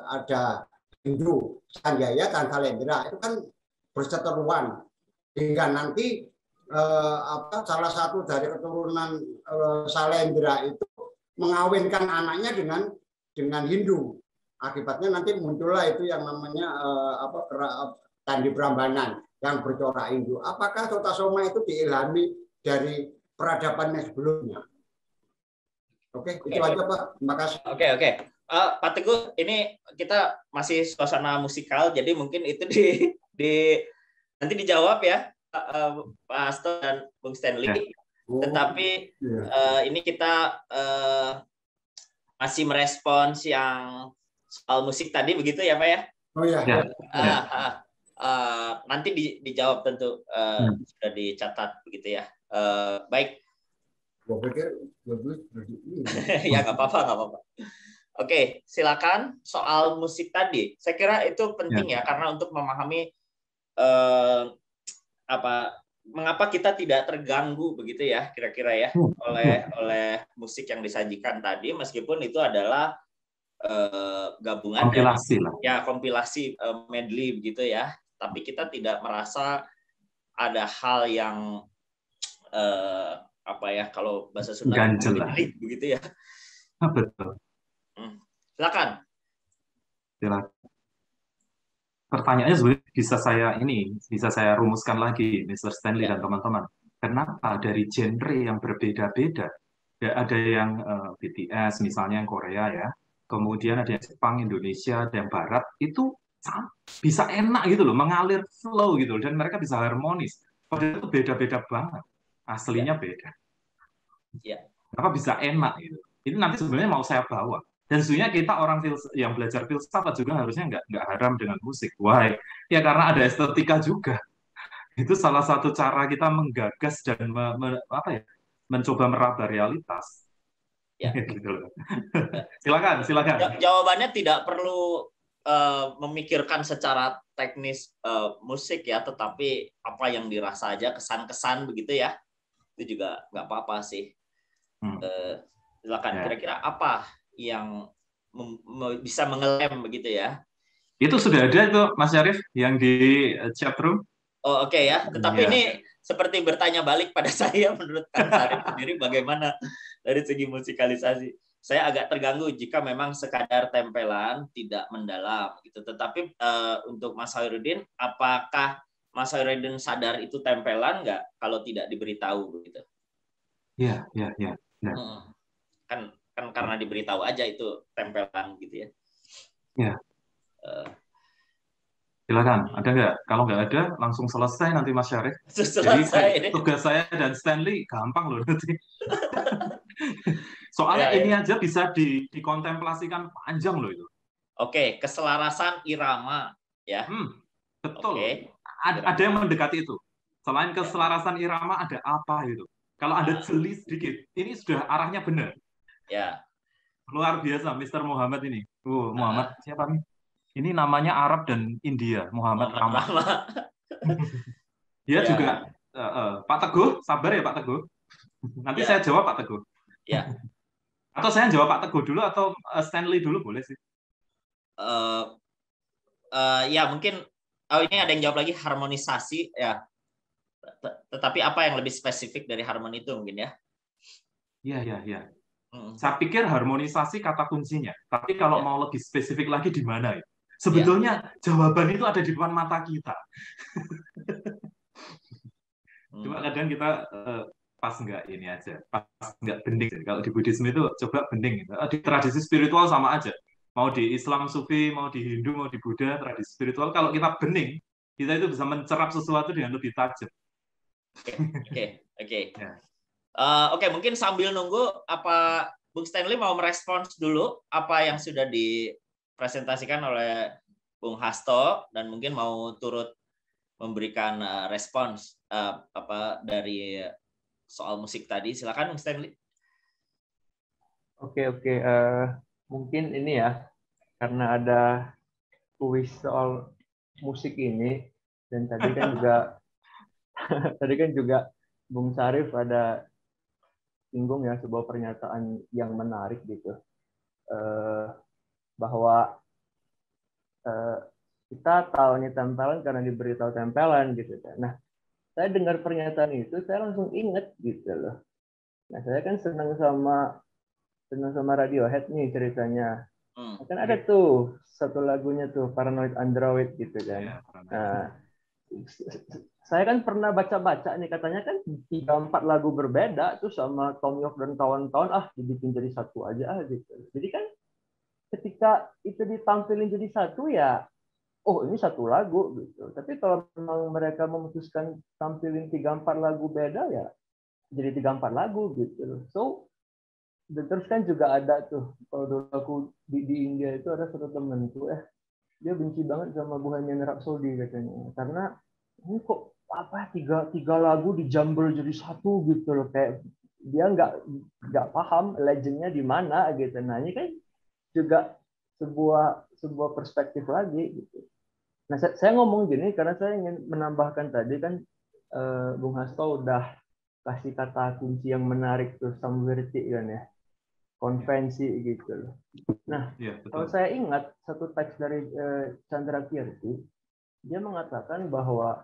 ada Hindu, Sanjaya dan Salendra itu kan berseteruan hingga nanti salah satu dari keturunan Salendra itu mengawinkan anaknya dengan Hindu. Akibatnya nanti muncullah itu yang namanya Candi Prambanan yang bercorak Hindu. Apakah Sota Soma itu diilhami dari peradabannya sebelumnya? Oke, itu aja Pak. Terima kasih. Oke. Pak Teguh, ini kita masih suasana musikal, jadi mungkin itu nanti dijawab ya Pak Hasto dan Bung Stanley. Tetapi ini kita masih merespons yang soal musik tadi begitu ya Pak ya? Oh ya. Nanti dijawab tentu sudah dicatat begitu ya. Baik. Gue pikir Ya nggak apa-apa. Oke, silakan soal musik tadi. Saya kira itu penting ya karena untuk memahami mengapa kita tidak terganggu begitu ya kira-kira ya oleh musik yang disajikan tadi, meskipun itu adalah gabungan kompilasi lah. Ya kompilasi medley begitu ya. Tapi kita tidak merasa ada hal yang kalau bahasa Sunda ganjel lah begitu ya. Betul. Silakan. Pertanyaannya sebenarnya bisa saya rumuskan lagi, Mr. Stanley dan teman-teman. Kenapa dari genre yang berbeda-beda, ada yang BTS misalnya yang Korea ya, kemudian ada yang Jepang, Indonesia, ada yang Barat, itu bisa enak gitu loh, mengalir flow gitu loh, dan mereka bisa harmonis. Padahal itu beda-beda banget, aslinya beda. Kenapa bisa enak gitu? Ini nanti sebenarnya mau saya bawa. Dan sebenarnya kita orang yang belajar filsafat juga harusnya nggak haram dengan musik. Why? Ya karena ada estetika juga. Itu salah satu cara kita menggagas dan mencoba meraba realitas. Ya. Gitu. Silakan. Jawabannya tidak perlu memikirkan secara teknis musik ya, tetapi apa yang dirasa aja, kesan-kesan begitu ya. Itu juga nggak apa-apa sih. Silakan. Kira-kira apa yang bisa mengelem begitu ya? Itu sudah ada tuh Mas Syarif yang di chat room. Oh oke ya. Tetapi ini seperti bertanya balik pada saya, menurut Kang Syarif sendiri bagaimana dari segi musikalisasi? Saya agak terganggu jika memang sekadar tempelan tidak mendalam gitu. Tetapi untuk Mas Khairuddin, apakah Mas Khairuddin sadar itu tempelan nggak kalau tidak diberitahu begitu? Iya. Kan karena diberitahu aja itu tempelan gitu ya. Iya. Silakan, ada nggak? Kalau nggak ada, langsung selesai nanti Mas Syarif. Jadi tugas saya dan Stanley gampang loh nanti. Soalnya ini aja bisa dikontemplasikan panjang loh itu. Oke, keselarasan irama ya. Betul. Ada yang mendekati itu. Selain keselarasan irama ada apa gitu? Kalau Anda jeli sedikit, ini sudah arahnya benar. Ya. Luar biasa, Mr. Muhammad ini. Muhammad siapa nih? Ini namanya Arab dan India, Muhammad Rama. Dia juga Pak Teguh, sabar ya Pak Teguh. Nanti saya jawab Pak Teguh. Ya. Atau saya jawab Pak Teguh dulu atau Stanley dulu boleh sih? Ya mungkin. Ini ada yang jawab lagi harmonisasi ya. Tetapi apa yang lebih spesifik dari harmoni itu mungkin ya? Iya. Saya pikir harmonisasi kata kuncinya. Tapi kalau mau lebih spesifik lagi di mana ya? Sebetulnya jawaban itu ada di depan mata kita. Cuma kadang kita pas nggak ini aja, pas nggak bening. Kalau di Buddhisme itu coba bening. Di tradisi spiritual sama aja. Mau di Islam Sufi, mau di Hindu, mau di Buddha, tradisi spiritual. Kalau kita bening, kita itu bisa mencerap sesuatu dengan lebih tajam. Oke, mungkin sambil nunggu apa Bung Stanley mau merespons dulu apa yang sudah dipresentasikan oleh Bung Hasto dan mungkin mau turut memberikan respons dari soal musik tadi. Silakan Bung Stanley. Oke. Mungkin ini ya, karena ada kuis soal musik ini dan tadi kan juga Bung Syarif ada singgung ya sebuah pernyataan yang menarik gitu, bahwa kita tahu ini tempelan karena diberitahu tempelan gitu kan. Nah, saya dengar pernyataan itu saya langsung inget gitu loh. Nah, saya kan senang sama Radiohead nih ceritanya. Kan ada tuh satu lagunya tuh Paranoid Android gitu kan. Nah, saya kan pernah baca-baca nih katanya kan 3-4 lagu berbeda tuh sama Tom York dan kawan-kawan dibikin jadi satu aja gitu. Jadi kan ketika itu ditampilin jadi satu ya, ini satu lagu gitu. Tapi kalau memang mereka memutuskan tampilin 3-4 lagu beda ya jadi 3-4 lagu gitu. So dan terus kan juga ada tuh kalau dulu aku di India itu ada satu temenku dia benci banget sama Bohemian Rhapsody katanya karena ini kok tiga lagu dijumble jadi satu gitu loh, kayak dia nggak paham legendnya di mana gitu. Nah ini kan juga sebuah perspektif lagi gitu. Nah, saya ngomong gini karena saya ingin menambahkan tadi kan Bung Hasto udah kasih kata kunci yang menarik tuh, samvirti kan ya, konvensi gitu loh. Nah, Iya, kalau betul. saya ingat satu teks dari Chandra Kirti, dia mengatakan bahwa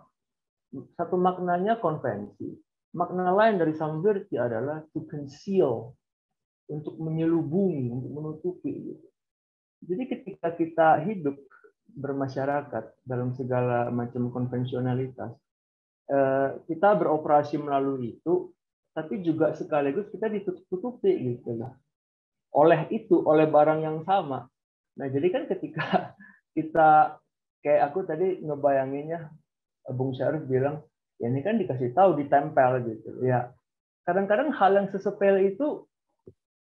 satu maknanya konvensi, makna lain dari samvirti adalah to conceal, untuk menyelubungi, untuk menutupi gitu. Jadi ketika kita hidup bermasyarakat dalam segala macam konvensionalitas, kita beroperasi melalui itu, tapi juga sekaligus kita ditutup-tutupi gitu lah. Oleh barang yang sama. Nah, jadi kan ketika kita, kayak aku tadi ngebayanginnya, Bung Syarif bilang, ya ini kan dikasih tahu, ditempel gitu. Ya, kadang-kadang hal yang sesepele itu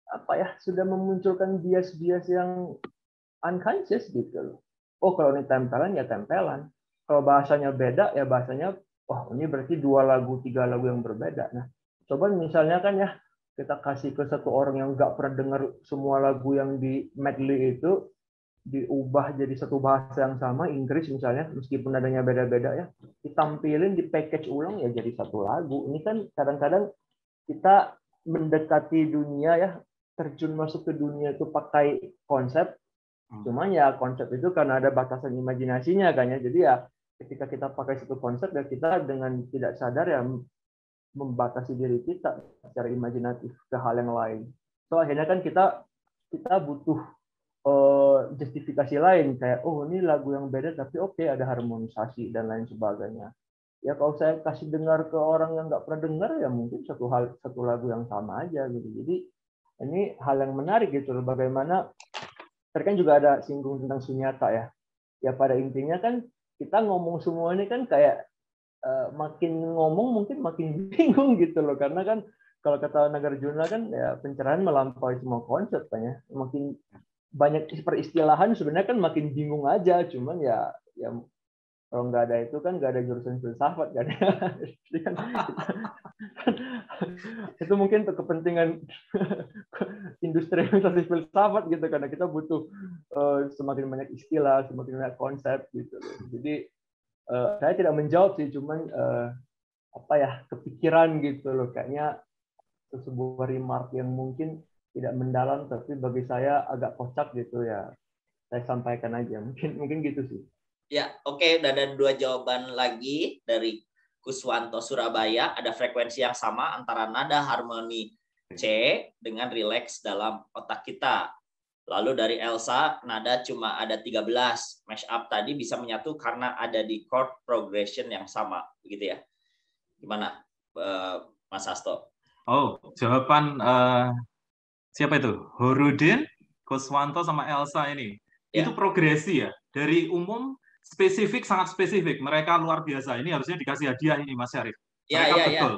apa ya, sudah memunculkan bias-bias yang unconscious gitu loh. Oh, kalau ini tempelan ya tempelan. Kalau bahasanya beda ya bahasanya, wah ini berarti 2 lagu, 3 lagu yang berbeda. Nah, coba misalnya kan ya, kita kasih ke satu orang yang nggak pernah dengar semua lagu yang di medley itu, diubah jadi satu bahasa yang sama, Inggris misalnya, meskipun nadanya beda-beda ya, ditampilin, di package ulang ya jadi satu lagu. Ini kan kadang-kadang kita mendekati dunia ya, terjun masuk ke dunia itu pakai konsep, cuman ya konsep itu karena ada batasan imajinasinya kan ya, jadi ya ketika kita pakai satu konsep ya kita dengan tidak sadar ya membatasi diri kita secara imajinatif ke hal yang lain. So akhirnya kan kita butuh justifikasi lain, kayak oh ini lagu yang beda tapi oke, ada harmonisasi dan lain sebagainya. Ya kalau saya kasih dengar ke orang yang nggak pernah dengar ya mungkin satu lagu yang sama aja gitu. Jadi ini hal yang menarik gitu loh, bagaimana tadi kan juga ada singgung tentang sunyata ya. Ya pada intinya kan kita ngomong semua ini kan kayak makin ngomong mungkin makin bingung gitu loh, karena kan kalau kata Nagarjuna kan ya pencerahan melampaui semua konsep kan ya. Makin banyak peristilahan sebenarnya kan makin bingung aja, cuman ya kalau nggak ada itu kan nggak ada jurusan filsafat kan. Jadi kan itu mungkin untuk kepentingan industrialisasi filsafat gitu, karena kita butuh semakin banyak istilah, semakin banyak konsep gitu. Jadi saya tidak menjawab sih, cuman apa ya, kepikiran gitu loh, kayaknya sebuah remark yang mungkin tidak mendalam tapi bagi saya agak kocak gitu ya, saya sampaikan aja, mungkin gitu sih. Ya, oke, udah ada 2 jawaban lagi dari Kuswanto Surabaya. Ada frekuensi yang sama antara nada harmoni C dengan relax dalam otak kita. Lalu dari Elsa, nada cuma ada 13. Mash up tadi bisa menyatu karena ada di chord progression yang sama, begitu ya. Gimana, Mas Hasto? Oh, jawaban siapa itu? Horudin, Kuswanto, sama Elsa ini. Ya. Itu progresi ya. Dari umum, spesifik, sangat spesifik. Mereka luar biasa. Ini harusnya dikasih hadiah ini, Mas Syarif. Mereka betul.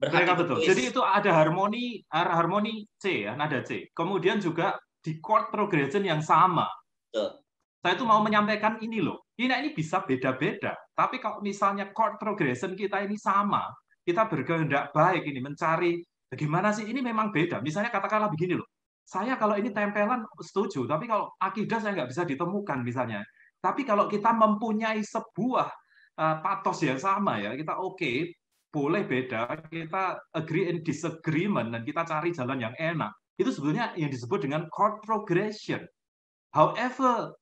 Mereka betul. Jadi itu ada harmoni C ya, nada C. Kemudian juga di chord progression yang sama. Betul. Saya itu mau menyampaikan ini loh. Ini bisa beda-beda. Tapi kalau misalnya chord progression kita ini sama, kita berkehendak baik ini mencari bagaimana sih ini memang beda. Misalnya katakanlah begini loh. Saya kalau ini tempelan setuju, tapi kalau akidah saya nggak bisa ditemukan misalnya. Tapi kalau kita mempunyai sebuah patos yang sama ya, kita oke, boleh beda, kita agree and disagreement, dan kita cari jalan yang enak. Itu sebenarnya yang disebut dengan chord progression. However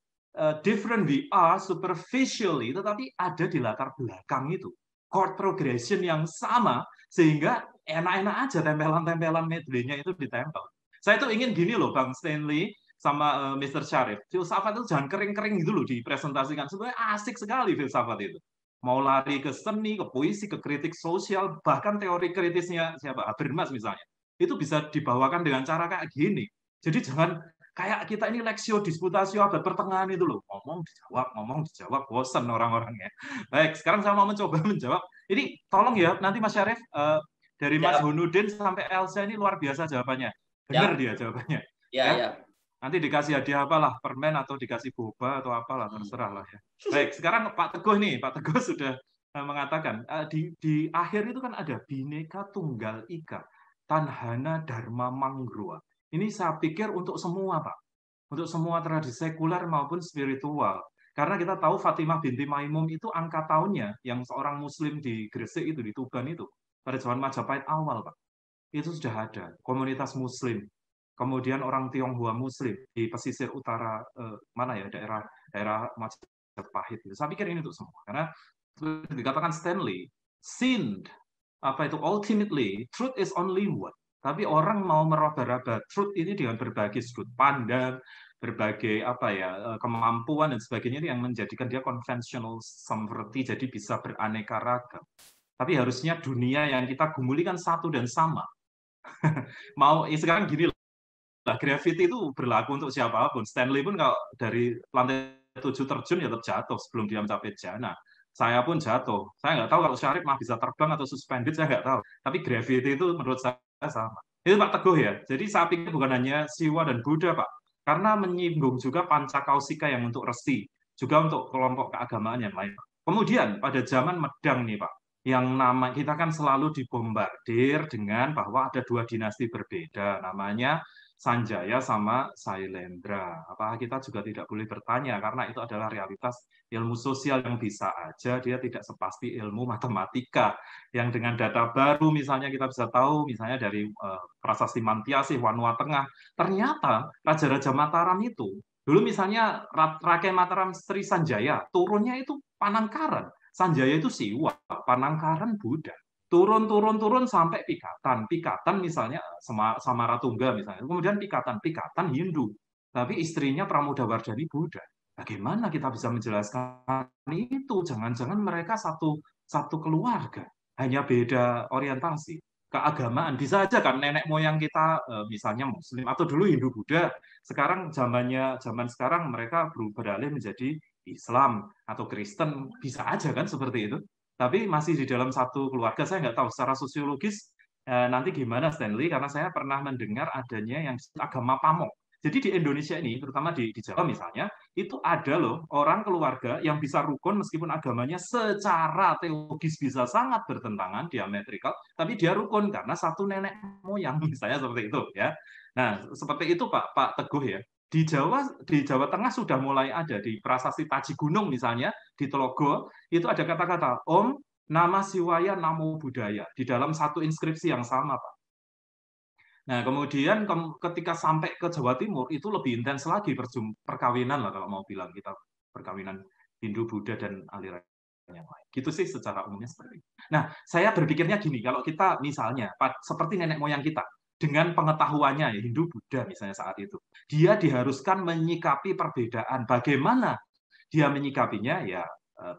different we are superficially, tetapi ada di latar belakang itu chord progression yang sama, sehingga enak-enak aja tempelan-tempelan medley-nya itu ditempel. Saya tuh ingin gini loh, Bang Stanley sama Mr. Syarif, filsafat itu jangan kering-kering gitu loh dipresentasikan. Sebenarnya asik sekali filsafat itu. Mau lari ke seni, ke puisi, ke kritik sosial, bahkan teori kritisnya siapa? Habermas misalnya. Itu bisa dibawakan dengan cara kayak gini. Jadi jangan kayak kita ini leksio disputasio abad pertengahan itu loh. Ngomong dijawab, bosan orang-orangnya. Baik, sekarang saya mau mencoba menjawab. Ini tolong ya, nanti Mas Syarif, dari Mas Hunudin sampai Elsa ini luar biasa jawabannya. Benar dia jawabannya. Ya. Nanti dikasih hadiah apalah, permen atau dikasih boba atau apalah, terserah lah ya. Baik, sekarang Pak Teguh nih, Pak Teguh sudah mengatakan di akhir itu kan ada Bhinneka Tunggal Ika, Tanhana Dharma Manggruwa. Ini saya pikir untuk semua, Pak. untuk semua tradisi sekuler maupun spiritual. Karena kita tahu Fatimah binti Maimum itu angka tahunnya yang seorang Muslim di Gresik itu, di Tuban itu, pada zaman Majapahit awal, Pak. Itu sudah ada komunitas Muslim. Kemudian orang Tionghoa Muslim di pesisir utara mana ya, daerah Majapahit itu. Saya pikir ini untuk semua. Karena dikatakan Stanley, sinned, apa itu, ultimately, truth is only one. Tapi orang mau meraba-raba truth ini dengan berbagai sudut pandang, berbagai kemampuan dan sebagainya yang menjadikan dia conventional sovereignty, jadi bisa beraneka ragam. Tapi harusnya dunia yang kita gumuli kan satu dan sama. Sekarang gini lah, gravity itu berlaku untuk siapapun. Stanley pun kalau dari lantai 7 terjun ya tetap jatuh sebelum dia mencapai jana. Saya pun jatuh. Saya nggak tahu kalau Syarif mah bisa terbang atau suspended, saya nggak tahu. Tapi gravity itu menurut saya sama. Itu Pak Teguh ya. Jadi saya pikir bukan hanya Siwa dan Buddha, Pak. Karena menyinggung juga Pancakausika yang untuk resi, juga untuk kelompok keagamaan yang lain. Kemudian pada zaman Medang nih, Pak, yang nama kita kan selalu dibombardir dengan bahwa ada dua dinasti berbeda, namanya Sanjaya sama Sailendra. Apakah kita juga tidak boleh bertanya, karena itu adalah realitas ilmu sosial yang bisa aja dia tidak sepasti ilmu matematika, yang dengan data baru misalnya kita bisa tahu, misalnya dari Prasasti Mantiasih, Wanua Tengah, ternyata Raja-Raja Mataram itu, dulu misalnya Rakyat Mataram Sri Sanjaya, turunnya itu Panangkaran, Sanjaya itu Siwa, Panangkaran Buddha. Turun sampai Pikatan misalnya Samaratungga misalnya, kemudian Pikatan Hindu, tapi istrinya Pramodawardhani Buddha. Bagaimana kita bisa menjelaskan itu? Jangan-jangan mereka satu keluarga, hanya beda orientasi keagamaan. Bisa aja kan nenek moyang kita misalnya Muslim atau dulu Hindu Buddha, sekarang zaman sekarang mereka beralih menjadi Islam atau Kristen, bisa aja kan seperti itu. Tapi masih di dalam satu keluarga. Saya nggak tahu secara sosiologis nanti gimana Stanley, karena saya pernah mendengar adanya yang agama pamong. Jadi di Indonesia ini, terutama di Jawa misalnya, itu ada loh orang keluarga yang bisa rukun meskipun agamanya secara teologis bisa sangat bertentangan, diametrikal, tapi dia rukun karena satu nenek moyang, misalnya seperti itu ya. Nah, seperti itu Pak Teguh ya. Di Jawa Tengah sudah mulai ada, di Prasasti Taji Gunung misalnya, di Telogo, itu ada kata-kata Om, Nama Siwaya, Namo Buddhaya, di dalam satu inskripsi yang sama, Pak. Nah, kemudian ketika sampai ke Jawa Timur, itu lebih intens lagi perkawinan lah, kalau mau bilang kita perkawinan Hindu, Buddha, dan aliran yang lain. Gitu sih secara umumnya seperti itu. Nah, saya berpikirnya gini, kalau kita misalnya, seperti nenek moyang kita, dengan pengetahuannya ya Hindu Buddha misalnya saat itu, dia diharuskan menyikapi perbedaan. Bagaimana dia menyikapinya? Ya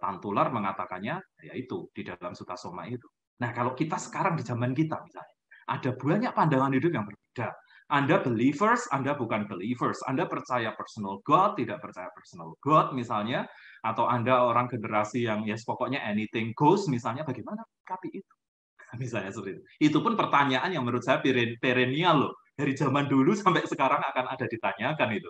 Tantular mengatakannya yaitu di dalam Sutasoma itu. Nah, kalau kita sekarang di zaman kita misalnya, ada banyak pandangan hidup yang berbeda. Anda believers, Anda bukan believers. Anda percaya personal God, tidak percaya personal God misalnya, atau Anda orang generasi yang yes pokoknya anything goes misalnya, bagaimana menyikapi itu? Misalnya seperti itu. Itu pun pertanyaan yang menurut saya perennial loh. Dari zaman dulu sampai sekarang akan ada ditanyakan itu.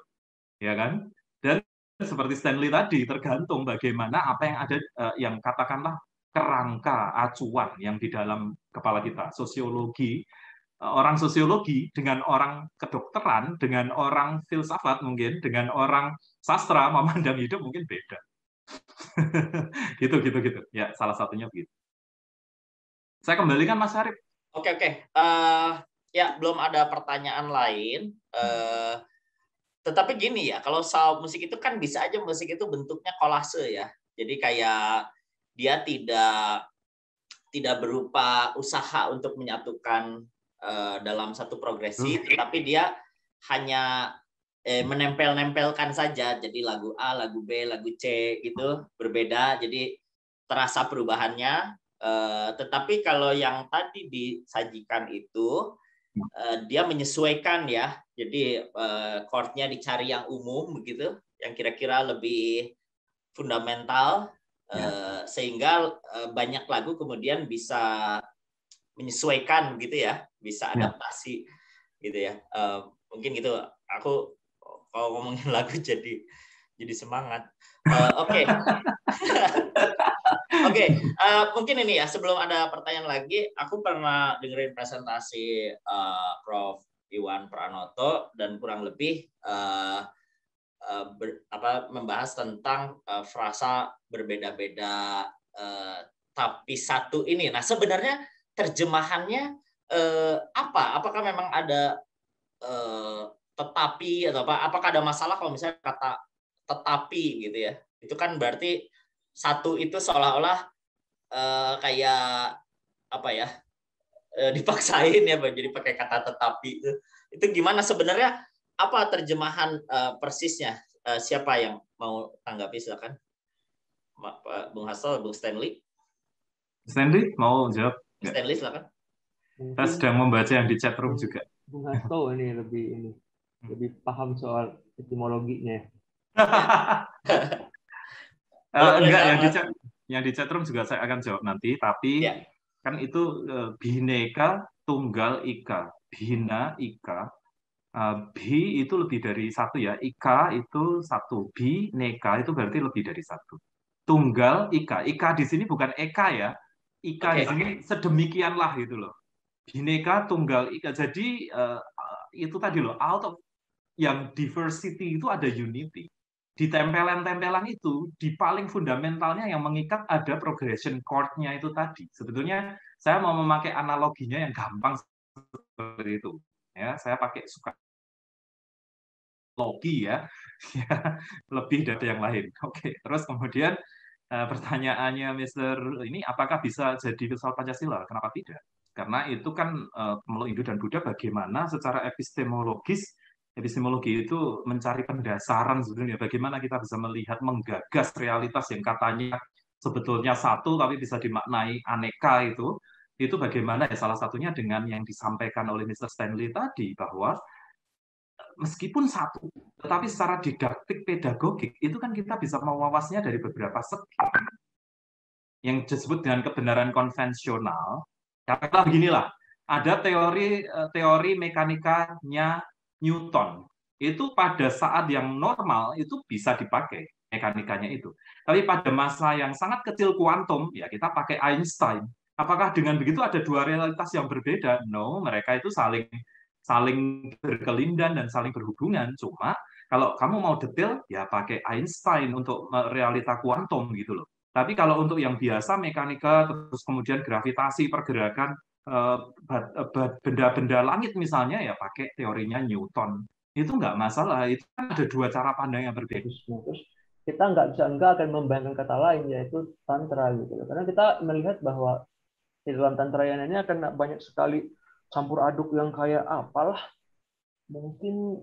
Ya kan? Dan seperti Stanley tadi, tergantung bagaimana apa yang ada, yang katakanlah kerangka acuan yang di dalam kepala kita. Sosiologi, orang sosiologi dengan orang kedokteran, dengan orang filsafat mungkin, dengan orang sastra memandang hidup mungkin beda. gitu. Ya, salah satunya begitu. Saya kembalikan Mas Syarif. Oke. Ya, belum ada pertanyaan lain. Tetapi gini ya, kalau soal musik itu kan bisa aja musik itu bentuknya kolase ya. Jadi kayak dia tidak berupa usaha untuk menyatukan dalam satu progresi, tetapi dia hanya menempel-nempelkan saja. Jadi lagu A, lagu B, lagu C gitu berbeda. Jadi terasa perubahannya. Tetapi kalau yang tadi disajikan itu dia menyesuaikan ya, jadi chordnya dicari yang umum begitu, yang kira-kira lebih fundamental, sehingga banyak lagu kemudian bisa menyesuaikan gitu ya, bisa adaptasi gitu ya. Mungkin gitu. Aku kalau ngomongin lagu jadi semangat. Oke. Oke, mungkin ini ya, sebelum ada pertanyaan lagi, aku pernah dengerin presentasi Prof. Iwan Pranoto, dan kurang lebih membahas tentang frasa berbeda-beda tapi satu ini. Nah, sebenarnya terjemahannya apa? Apakah memang ada tetapi atau apa? Apakah ada masalah kalau misalnya kata tetapi gitu ya? Itu kan berarti satu itu seolah-olah kayak apa ya? Dipaksain ya, jadi pakai kata tetapi itu gimana sebenarnya? Apa terjemahan persisnya? Siapa yang mau tanggapi, silakan. Pak Bung Hasto, Bung Stanley. Stanley mau jawab? Stanley silakan. Kita sedang membaca yang di chat room juga. Bung Hasto ini lebih paham soal etimologinya. Enggak, yang di chat room juga saya akan jawab nanti, tapi ya. Kan itu bhineka tunggal ika, bhina ika, bhi itu lebih dari satu ya, ika itu satu, bhineka itu berarti lebih dari satu. Tunggal ika, ika di sini bukan eka ya, ika di sini sedemikianlah gitu loh. Bhineka tunggal ika, jadi itu tadi loh, out of yang diversity itu ada unity. Di tempelan-tempelan itu, di paling fundamentalnya yang mengikat ada progression chord-nya itu tadi. Sebetulnya saya mau memakai analoginya yang gampang seperti itu. Ya, saya pakai suka logi ya, lebih dari yang lain. Oke, terus kemudian pertanyaannya Mr. ini, apakah bisa jadi filsafat Pancasila? Kenapa tidak? Karena itu kan meluk Hindu dan Buddha bagaimana secara epistemologis. Epistemologi itu mencari pendasaran sebenarnya bagaimana kita bisa melihat menggagas realitas yang katanya sebetulnya satu tapi bisa dimaknai aneka itu bagaimana ya, salah satunya dengan yang disampaikan oleh Mr. Stanley tadi bahwa meskipun satu tetapi secara didaktik pedagogik itu kan kita bisa mewawasnya dari beberapa segi yang disebut dengan kebenaran konvensional. Katakanlah beginilah, ada teori mekanikanya Newton itu pada saat yang normal itu bisa dipakai mekanikanya itu. Tapi pada masa yang sangat kecil kuantum ya kita pakai Einstein. Apakah dengan begitu ada dua realitas yang berbeda? No, mereka itu saling berkelindan dan saling berhubungan. Cuma kalau kamu mau detail ya pakai Einstein untuk realita kuantum gitu loh. Tapi kalau untuk yang biasa mekanika terus kemudian gravitasi pergerakan benda-benda langit misalnya ya pakai teorinya Newton. Itu nggak masalah, itu kan ada dua cara pandang yang berbeda. Terus kita nggak akan membayangkan kata lain yaitu tantra gitu. Karena kita melihat bahwa di dalam tantrayana ini akan banyak sekali campur aduk yang kayak apalah, mungkin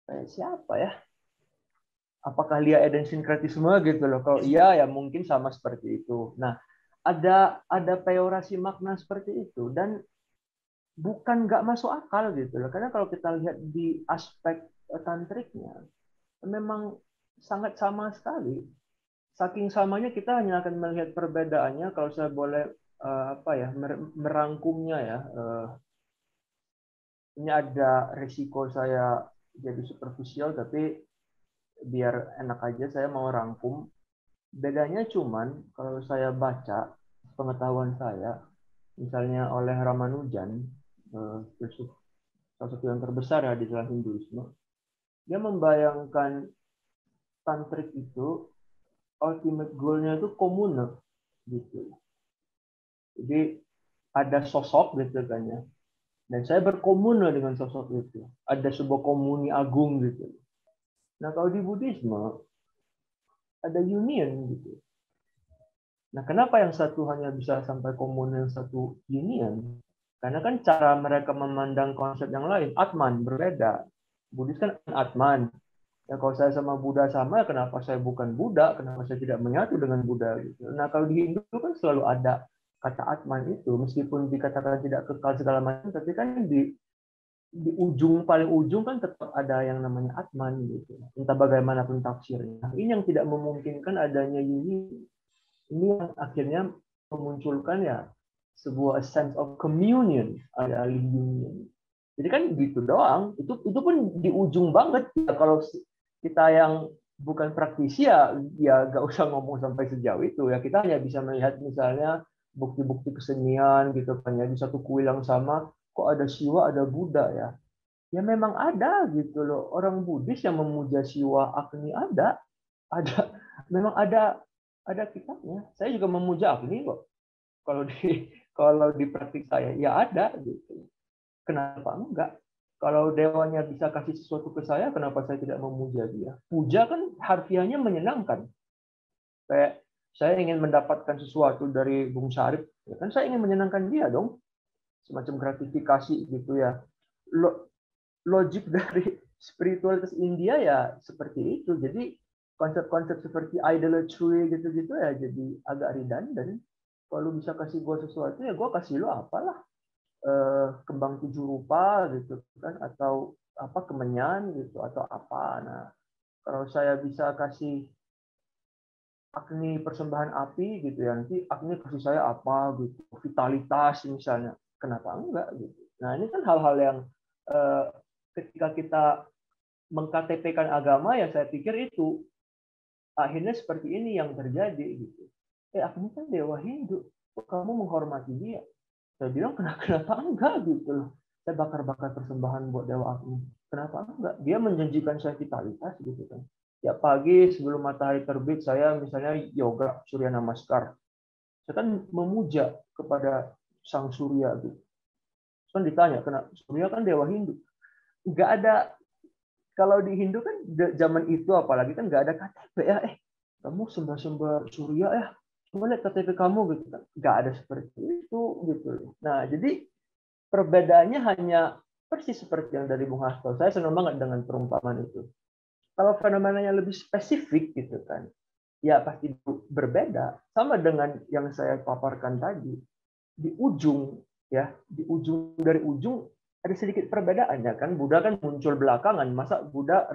kayak siapa ya? Apakah Lia Eden sinkretisme gitu loh? Kalau iya ya mungkin sama seperti itu. Nah, ada peorasi makna seperti itu dan bukan nggak masuk akal gitu loh. Karena kalau kita lihat di aspek tantriknya memang sangat sama sekali. Saking samanya kita hanya akan melihat perbedaannya kalau saya boleh merangkumnya ya. Ini ada resiko saya jadi superficial tapi biar enak aja saya mau rangkum. Bedanya cuman kalau saya baca pengetahuan saya, misalnya oleh Ramanujan, filsuf salah satu yang terbesar ya di dalam Hinduisme, dia membayangkan tantrik itu ultimate goal-nya itu komune gitu. Jadi ada sosok gitu kan ya. Dan saya berkomune dengan sosok itu. Ada sebuah komuni agung gitu. Nah, kalau di Buddhisme ada union gitu. Nah, kenapa yang satu hanya bisa sampai komune, yang satu union? Karena kan cara mereka memandang konsep yang lain, Atman, berbeda. Buddhis kan Atman. Ya, kalau saya sama Buddha sama, kenapa saya bukan Buddha? Kenapa saya tidak menyatu dengan Buddha? Gitu. Nah, kalau di Hindu kan selalu ada kata Atman itu, meskipun dikatakan tidak kekal segala macam, tapi kan di paling ujung kan tetap ada yang namanya Atman gitu. Entah bagaimanapun tafsirnya. Ini yang tidak memungkinkan adanya union. Ini yang akhirnya memunculkan ya sebuah sense of communion, ada union. Jadi kan gitu doang. Itu pun di ujung banget. Ya, kalau kita yang bukan praktisi ya gak usah ngomong sampai sejauh itu ya. Kita hanya bisa melihat misalnya bukti-bukti kesenian gitu kan ya, di satu kuil yang sama kok ada Siwa, ada Buddha ya. Ya memang ada gitu loh. Orang Buddhis yang memuja Siwa Agni ada, memang ada kitabnya. Saya juga memuja Agni kok. Kalau di praktik saya ya ada gitu. Kenapa enggak? Kalau dewanya bisa kasih sesuatu ke saya, kenapa saya tidak memuja dia? Puja kan harfiahnya menyenangkan. Kayak saya ingin mendapatkan sesuatu dari Bung Syarif, ya kan saya ingin menyenangkan dia dong. Semacam gratifikasi gitu ya. Logik dari spiritualitas India ya seperti itu. Jadi konsep-konsep seperti idolatry gitu-gitu ya jadi agak redundant. Kalau bisa kasih gue sesuatu ya gue kasih lo apalah, kembang 7 rupa gitu kan, atau apa kemenyan gitu atau apa. Nah kalau saya bisa kasih Agni persembahan api gitu ya, nanti Agni kasih saya apa gitu, vitalitas misalnya, kenapa enggak gitu. Nah ini kan hal-hal yang ketika kita meng-KTP-kan agama ya saya pikir itu akhirnya seperti ini yang terjadi gitu. Agni kan dewa Hindu, kok kamu menghormati dia? Saya bilang kenapa enggak gitu loh. Saya bakar-bakar persembahan buat dewa Agni. Kenapa enggak? Dia menjanjikan saya vitalitas gitu kan. Ya pagi sebelum matahari terbit saya misalnya yoga Surya Namaskar. Saya kan memuja kepada sang surya gitu. Terus kan ditanya, kenapa surya kan dewa Hindu? Enggak ada, kalau di Hindu kan zaman itu apalagi kan nggak ada KTP ya, kamu sembah-sembah surya ya, coba lihat KTP kamu gitu kan, nggak ada seperti itu gitu. Nah jadi perbedaannya hanya persis seperti yang dari Bung Hasto. Saya senang banget dengan perumpamaan itu. Kalau fenomenanya lebih spesifik gitu kan, ya pasti berbeda. Sama dengan yang saya paparkan tadi, di ujung dari ujung ada sedikit perbedaannya kan. Buddha kan muncul belakangan, masa Buddha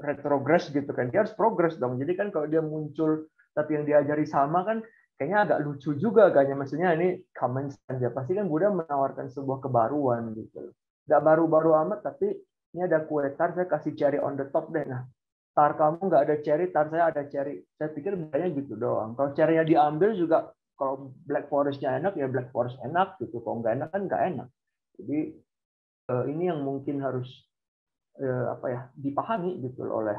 retrogres gitu kan, dia harus progres dong. Jadi kan kalau dia muncul tapi yang diajari sama kan kayaknya agak lucu juga kayaknya, maksudnya ini common sense ya, pasti kan Buddha menawarkan sebuah kebaruan gitu. Nggak baru-baru amat, tapi ini ada kue tart, saya kasih cherry on the top deh. Nah tar kamu nggak ada cherry, tar saya ada cherry. Saya pikir bedanya gitu doang. Kalau cherry-nya diambil juga, kalau Black Forest-nya enak ya Black Forest enak gitu, kalau nggak enak kan nggak enak. Jadi ini yang mungkin harus dipahami gitu oleh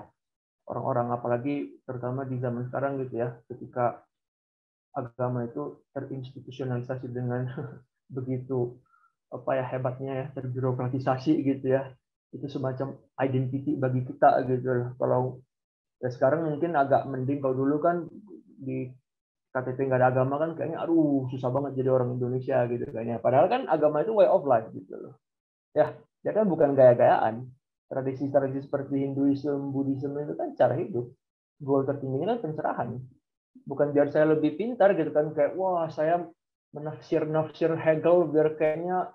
orang-orang, apalagi terutama di zaman sekarang gitu ya, ketika agama itu terinstitusionalisasi dengan begitu hebatnya ya, terbirokratisasi gitu ya, itu semacam identity bagi kita gitu. Kalau ya sekarang mungkin agak mending, kalau dulu kan di KTP nggak ada agama kan kayaknya aduh susah banget jadi orang Indonesia gitu kayaknya, padahal kan agama itu way of life gitu loh. Ya kan bukan gaya-gayaan. Tradisi-tradisi seperti Hinduisme, Buddhisme itu kan cara hidup. Goal tertingginya kan pencerahan. Bukan biar saya lebih pintar gitu kan, kayak wah saya menafsir Hegel biar kayaknya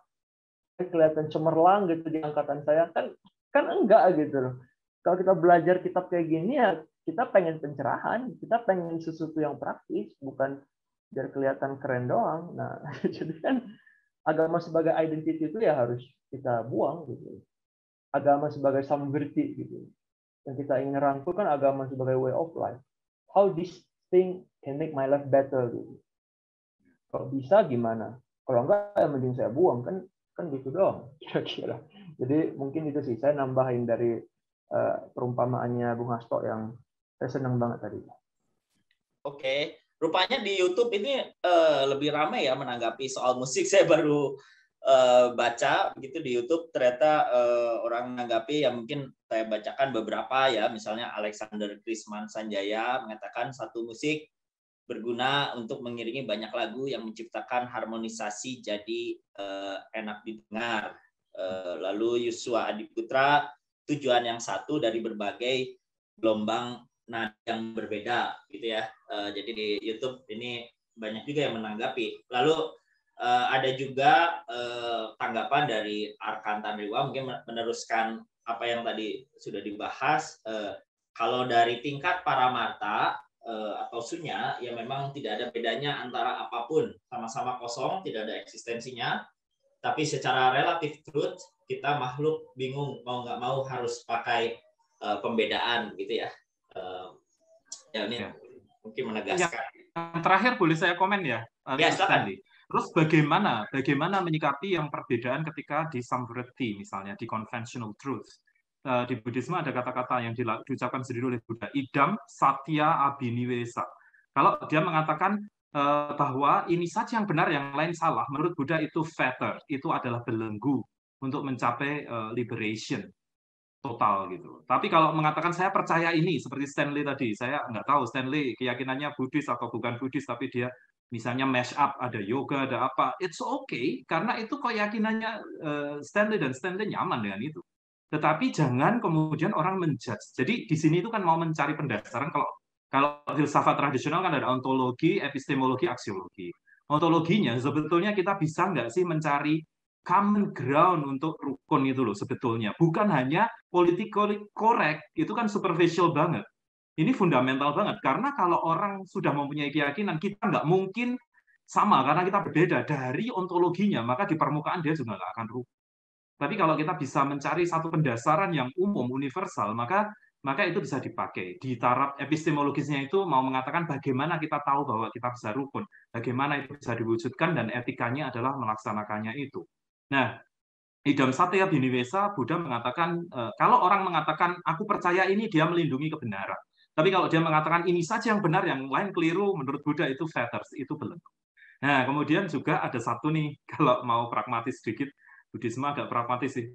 kelihatan cemerlang gitu di angkatan saya, kan enggak gitu loh. Kalau kita belajar kitab kayak gini ya kita pengen pencerahan, kita pengen sesuatu yang praktis, bukan biar kelihatan keren doang. Nah jadi kan agama sebagai identity itu ya harus kita buang gitu. Agama sebagai samvirti gitu. Yang kita ingin rangkul kan agama sebagai way of life. How this thing can make my life better gitu. Kalau bisa gimana? Kalau enggak ya mending saya buang kan gitu doang kira-kira. Jadi mungkin itu sih saya nambahin dari perumpamaannya Bung Hasto yang saya senang banget tadi. Oke. Rupanya di YouTube ini lebih ramai ya menanggapi soal musik. Saya baru baca begitu di YouTube, ternyata orang menanggapi, ya mungkin saya bacakan beberapa ya. Misalnya Alexander Krisman Sanjaya mengatakan satu musik berguna untuk mengiringi banyak lagu yang menciptakan harmonisasi jadi enak didengar. Lalu Yusua Adiputra, tujuan yang satu dari berbagai gelombang nada yang berbeda gitu ya. Jadi di YouTube ini banyak juga yang menanggapi. Lalu ada juga tanggapan dari Arkan Tanriwa, mungkin meneruskan apa yang tadi sudah dibahas. Kalau dari tingkat paramarta atau sunya, ya memang tidak ada bedanya antara apapun, sama-sama kosong, tidak ada eksistensinya. Tapi secara relatif truth, kita makhluk bingung mau nggak mau harus pakai pembedaan gitu ya. Ya ini mungkin menegaskan. Yang terakhir boleh saya komen ya? Ya, silakan. Terus bagaimana menyikapi yang perbedaan ketika di samvriti, misalnya di conventional truth. Di Buddhisme ada kata-kata yang diucapkan sendiri oleh Buddha, idam satya abhiniwesa. Kalau dia mengatakan bahwa ini saja yang benar, yang lain salah, menurut Buddha itu fetter, itu adalah belenggu untuk mencapai liberation total gitu. Tapi kalau mengatakan saya percaya ini, seperti Stanley tadi, saya nggak tahu Stanley keyakinannya Buddhis atau bukan Buddhis, tapi dia misalnya mash up, ada yoga, ada apa, it's okay, karena itu keyakinannya Stanley dan Stanley nyaman dengan itu. Tetapi jangan kemudian orang menjudge. Jadi di sini itu kan mau mencari pendasaran. Kalau filsafat tradisional kan ada ontologi, epistemologi, aksiologi. Ontologinya sebetulnya kita bisa nggak sih mencari common ground untuk rukun itu loh sebetulnya. Bukan hanya politically correct, itu kan superficial banget. Ini fundamental banget. Karena kalau orang sudah mempunyai keyakinan, kita nggak mungkin sama karena kita berbeda dari ontologinya, maka di permukaan dia juga nggak akan rukun. Tapi kalau kita bisa mencari satu pendasaran yang umum, universal, maka itu bisa dipakai. Di taraf epistemologisnya itu mau mengatakan bagaimana kita tahu bahwa kita bisa rukun, bagaimana itu bisa diwujudkan, dan etikanya adalah melaksanakannya itu. Nah, idam satya bhiniwesa, Buddha mengatakan, kalau orang mengatakan, aku percaya ini, dia melindungi kebenaran. Tapi kalau dia mengatakan, ini saja yang benar, yang lain keliru, menurut Buddha itu fetters, itu belenggu. Nah, kemudian juga ada satu nih, kalau mau pragmatis sedikit, Buddhisme agak pragmatis sih.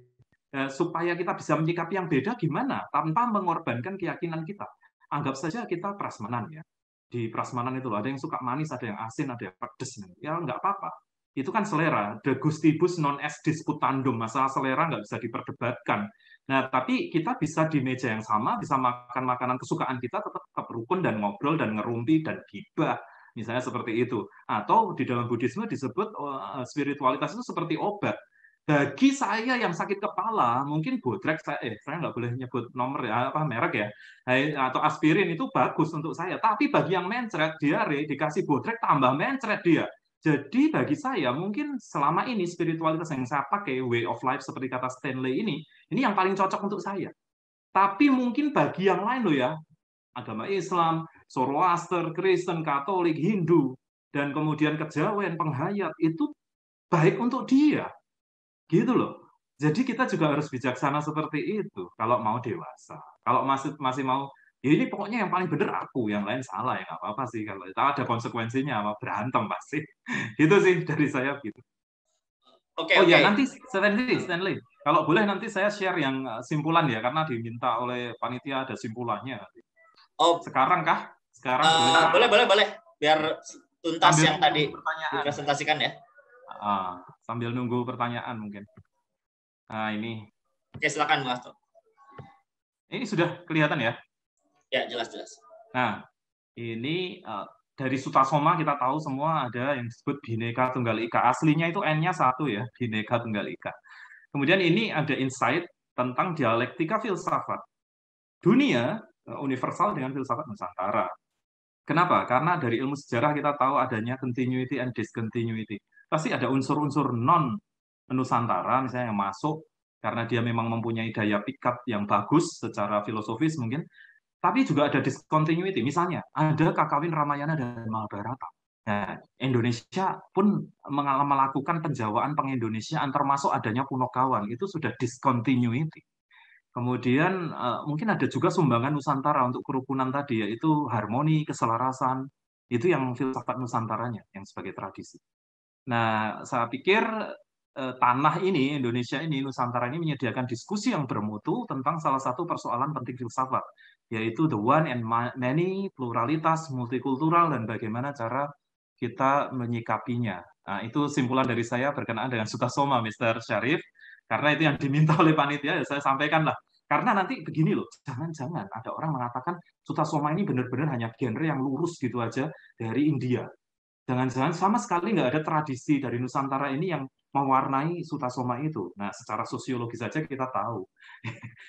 Supaya kita bisa menyikapi yang beda gimana? Tanpa mengorbankan keyakinan kita. Anggap saja kita prasmanan ya. Di prasmanan itu ada yang suka manis, ada yang asin, ada yang pedes. Ya nggak apa-apa. Itu kan selera. De gustibus non est disputandum. Masalah selera nggak bisa diperdebatkan. Nah, tapi kita bisa di meja yang sama, bisa makan makanan kesukaan kita, tetap rukun dan ngobrol dan ngerumpi dan gibah. Misalnya seperti itu. Atau di dalam Buddhisme disebut spiritualitas itu seperti obat. Bagi saya yang sakit kepala, mungkin Bodrek, saya nggak boleh nyebut nomor ya, merek ya, atau aspirin itu bagus untuk saya. Tapi bagi yang mencret, diare, dikasih Bodrek tambah mencret dia. Jadi bagi saya, mungkin selama ini spiritualitas yang saya pakai, way of life seperti kata Stanley ini yang paling cocok untuk saya. Tapi mungkin bagi yang lain loh ya, agama Islam, Zoroaster, Kristen, Katolik, Hindu, dan kemudian kejawen, penghayat, itu baik untuk dia. Gitu loh. Jadi kita juga harus bijaksana seperti itu kalau mau dewasa. Kalau masih mau, ya ini pokoknya yang paling benar aku, yang lain salah, ya nggak apa-apa sih. Kalau ada konsekuensinya, sama berantem pasti. Gitu sih dari saya gitu. Oke. Ya nanti Stanley, kalau boleh nanti saya share yang simpulan ya, karena diminta oleh panitia ada simpulannya. Oh, sekarang kah? Sekarang boleh. Biar tuntas yang tadi dipresentasikan ya. Sambil nunggu pertanyaan mungkin. Nah, ini. Oke, silakan Mas. Ini sudah kelihatan ya? Ya, jelas. Nah, ini dari Sutasoma kita tahu semua ada yang disebut Bhinneka Tunggal Ika. Aslinya itu N-nya 1 ya, Bhinneka Tunggal Ika. Kemudian ini ada insight tentang dialektika filsafat. Dunia universal dengan filsafat Nusantara. Kenapa? Karena dari ilmu sejarah kita tahu adanya continuity and discontinuity. Pasti ada unsur-unsur non-Nusantara misalnya yang masuk karena dia memang mempunyai daya pikat yang bagus secara filosofis mungkin, tapi juga ada discontinuity. Misalnya ada Kakawin Ramayana dan Mahabharata. Nah, Indonesia pun melakukan penjawaan pengindonesiaan termasuk adanya Punokawan, itu sudah discontinuity. Kemudian mungkin ada juga sumbangan Nusantara untuk kerukunan tadi, yaitu harmoni, keselarasan, itu yang filsafat Nusantaranya, yang sebagai tradisi. Nah, saya pikir tanah ini, Indonesia ini, Nusantara ini menyediakan diskusi yang bermutu tentang salah satu persoalan penting filsafat, yaitu the one and many, pluralitas, multikultural, dan bagaimana cara kita menyikapinya. Nah, itu simpulan dari saya berkenaan dengan Sutasoma, Mr. Syarif, karena itu yang diminta oleh panitia, ya saya sampaikan lah. Karena nanti begini loh, jangan-jangan ada orang mengatakan Sutasoma ini benar-benar hanya genre yang lurus gitu aja dari India. Jangan-jangan sama sekali nggak ada tradisi dari Nusantara ini yang mewarnai Sutasoma itu. Nah, secara sosiologis saja kita tahu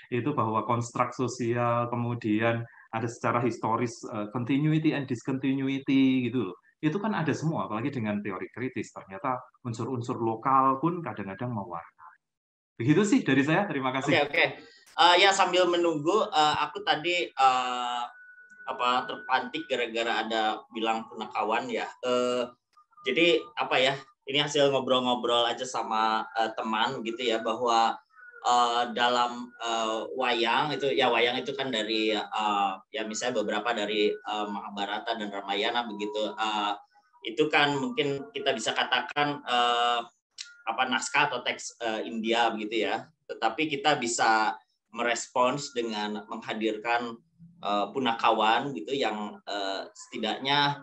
itu bahwa konstruk sosial, kemudian ada secara historis continuity and discontinuity gitu loh. Itu kan ada semua, apalagi dengan teori kritis. Ternyata unsur-unsur lokal pun kadang-kadang mewarnai. Begitu sih dari saya. Terima kasih. Oke. Ya sambil menunggu, aku tadi terpantik gara-gara ada bilang Punakawan ya. Jadi ini hasil ngobrol-ngobrol aja sama teman gitu ya, bahwa dalam wayang itu kan dari ya misalnya beberapa dari Mahabharata dan Ramayana begitu, itu kan mungkin kita bisa katakan naskah atau teks India begitu ya, tetapi kita bisa merespons dengan menghadirkan punakawan gitu yang setidaknya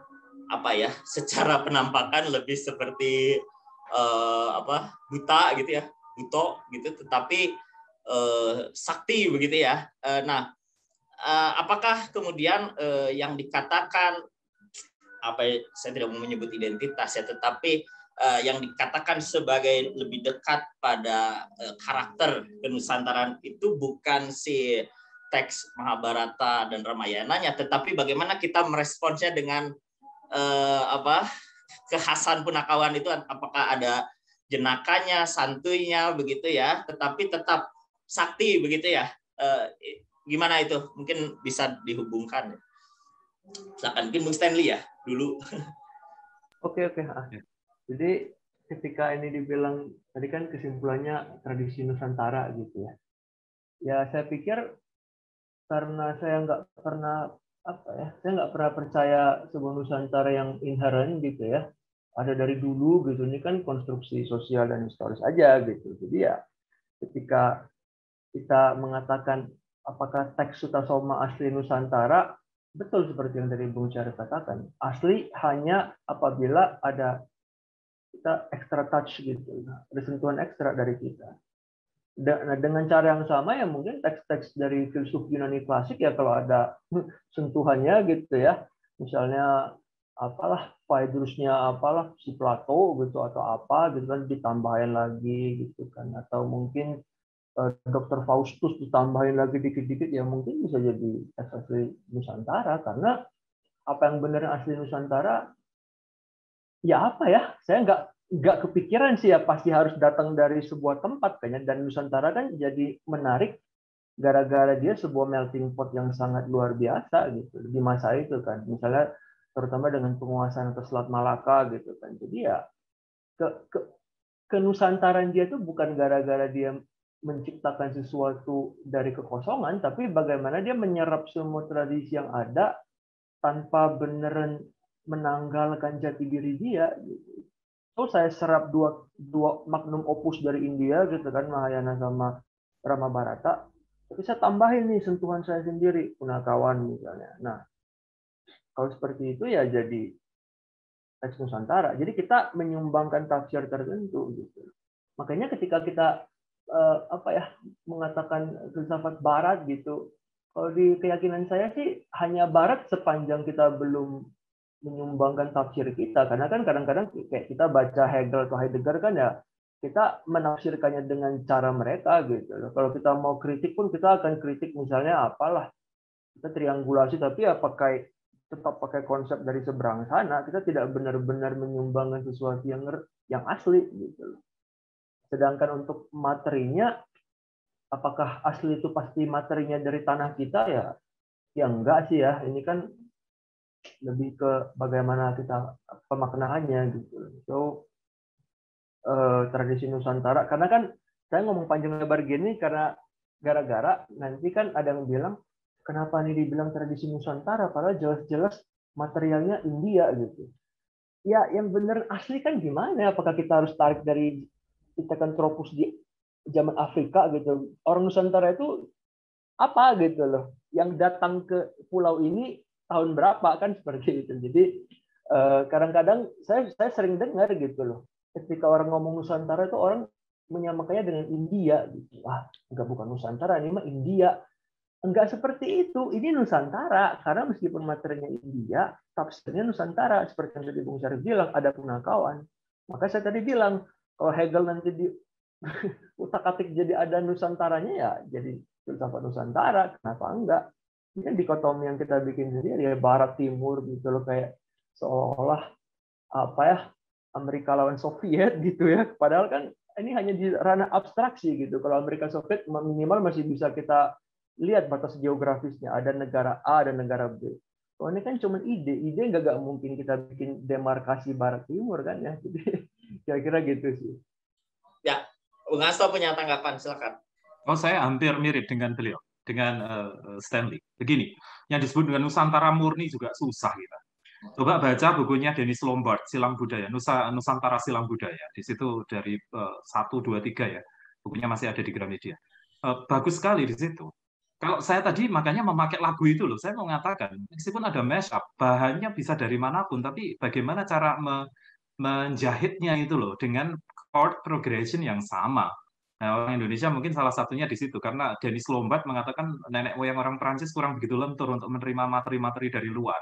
secara penampakan lebih seperti buta gitu ya, buto gitu, tetapi sakti begitu ya. Nah, apakah kemudian yang dikatakan saya tidak mau menyebut identitas ya, tetapi yang dikatakan sebagai lebih dekat pada karakter kenusantaraan itu bukan si teks Mahabharata dan Ramayananya, tetapi bagaimana kita meresponsnya dengan kekhasan punakawan itu, apakah ada jenakanya, santuinya begitu ya, tetapi tetap sakti begitu ya. Gimana itu? Mungkin bisa dihubungkan. Silakan, mungkin Bung Stanley ya dulu. Oke. Jadi ketika ini dibilang tadi kan kesimpulannya tradisi Nusantara gitu ya. Ya saya pikir karena saya nggak pernah percaya sebuah Nusantara yang inherent gitu ya, ada dari dulu gitu. Ini kan konstruksi sosial dan historis aja gitu. Jadi ya ketika kita mengatakan apakah teks Sutasoma asli Nusantara, betul seperti yang tadi Bung Syarif katakan, asli hanya apabila ada kita extra touch gitu, ada sentuhan ekstra dari kita. Nah, dengan cara yang sama ya mungkin teks-teks dari filsuf Yunani klasik ya kalau ada sentuhannya gitu ya, misalnya Phaedrusnya si Plato gitu atau apa gitu kan, ditambahin lagi gitu kan, atau mungkin Dr. Faustus ditambahin lagi dikit-dikit ya mungkin bisa jadi teks asli Nusantara. Karena apa yang benar asli Nusantara ya saya nggak kepikiran sih ya pasti harus datang dari sebuah tempat kayaknya. Dan Nusantara kan jadi menarik gara-gara dia sebuah melting pot yang sangat luar biasa gitu di masa itu kan, misalnya terutama dengan penguasaan ke Selat Malaka gitu kan. Jadi ya kenusantaraan dia itu bukan gara-gara dia menciptakan sesuatu dari kekosongan, tapi bagaimana dia menyerap semua tradisi yang ada tanpa beneran menanggalkan jati diri dia gitu. So saya serap dua magnum opus dari India gitu kan, Mahayana sama Ramabharata, tapi saya tambahin nih sentuhan saya sendiri, punakawan misalnya. Nah, kalau seperti itu ya jadi teks Nusantara. Jadi kita menyumbangkan tafsir tertentu gitu. Makanya ketika kita mengatakan filsafat Barat gitu, kalau di keyakinan saya sih hanya Barat sepanjang kita belum menyumbangkan tafsir kita. Karena kan kadang-kadang kayak kita baca Hegel atau Heidegger kan ya kita menafsirkannya dengan cara mereka gitu. Kalau kita mau kritik pun kita akan kritik misalnya kita triangulasi tapi ya tetap pakai konsep dari seberang sana. Kita tidak benar-benar menyumbangkan sesuatu yang asli gitu. Sedangkan untuk materinya, apakah asli itu pasti materinya dari tanah kita ya enggak sih ya. Ini kan lebih ke bagaimana kita pemaknaannya gitu. So tradisi Nusantara, karena kan saya ngomong panjang lebar gini karena gara-gara nanti kan ada yang bilang kenapa ini dibilang tradisi Nusantara padahal jelas-jelas materialnya India gitu. Ya yang benar asli kan gimana? Apakah kita harus tarik dari Pithecanthropus di zaman Afrika gitu? Orang Nusantara itu apa gitu loh? Yang datang ke pulau ini tahun berapa kan seperti itu. Jadi kadang-kadang saya sering dengar gitu loh. Ketika orang ngomong Nusantara itu orang menyamakannya dengan India gitu. Enggak, bukan Nusantara, ini mah India. Enggak seperti itu. Ini Nusantara karena meskipun materinya India, tafsirnya Nusantara. Seperti yang tadi Bung Syarif bilang, ada punakawan. Maka saya tadi bilang kalau Hegel nanti di utak-atik jadi ada Nusantaranya ya jadi filsafat Nusantara. Kenapa enggak? Ini kan dikotomi yang kita bikin sendiri ya, Barat Timur gitu loh, kayak seolah Amerika lawan Soviet gitu ya. Padahal kan ini hanya di ranah abstraksi gitu. Kalau Amerika Soviet minimal masih bisa kita lihat batas geografisnya. Ada negara A dan negara B. Kalau ini kan cuma ide nggak mungkin kita bikin demarkasi Barat Timur kan ya. Jadi Kira-kira gitu sih. Ya, Bung Hasto punya tanggapan, silakan. Oh, saya hampir mirip dengan beliau, dengan Stanley. Begini, yang disebut dengan Nusantara murni juga susah kita. Coba baca bukunya Dennis Lombard, Silang Budaya, Nusantara Silang Budaya. Di situ dari 1, 2, 3 ya. Bukunya masih ada di Gramedia. Bagus sekali di situ. Kalau saya tadi makanya memakai lagu itu loh, saya mau mengatakan, meskipun ada mashup, bahannya bisa dari manapun, tapi bagaimana cara menjahitnya itu loh, dengan chord progression yang sama. Nah, orang Indonesia mungkin salah satunya di situ, karena Dennis Lombard mengatakan nenek moyang orang Perancis kurang begitu lentur untuk menerima materi-materi dari luar.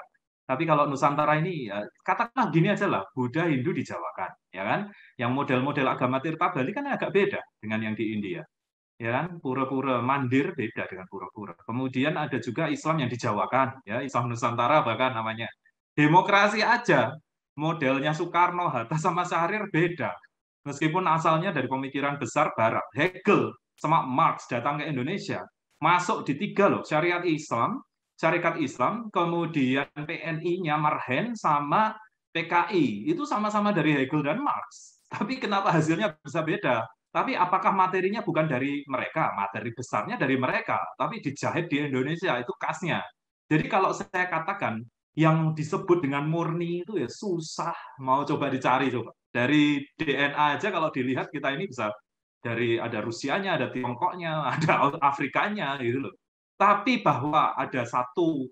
Tapi kalau Nusantara ini, ya, katakanlah gini aja lah, Buddha, Hindu dijawakan, ya kan? Yang model-model agama Tirta Bali kan agak beda dengan yang di India, ya kan? Pura-pura Mandir beda dengan pura-pura. Kemudian ada juga Islam yang dijawakan, ya, Islam Nusantara bahkan namanya. Demokrasi aja, modelnya Soekarno, Hatta sama Syahrir beda. Meskipun asalnya dari pemikiran besar Barat, Hegel sama Marx datang ke Indonesia, masuk di 3 loh, syariat Islam, syarikat Islam, kemudian PNI-nya Marhen sama PKI, itu sama-sama dari Hegel dan Marx. Tapi kenapa hasilnya bisa beda? Tapi apakah materinya bukan dari mereka? Materi besarnya dari mereka, tapi dijahit di Indonesia, itu khasnya. Jadi kalau saya katakan, yang disebut dengan murni itu ya susah, mau coba dicari coba. Dari DNA aja kalau dilihat kita ini bisa dari ada Rusianya, ada Tiongkoknya, ada Afrikanya gitu loh. Tapi bahwa ada satu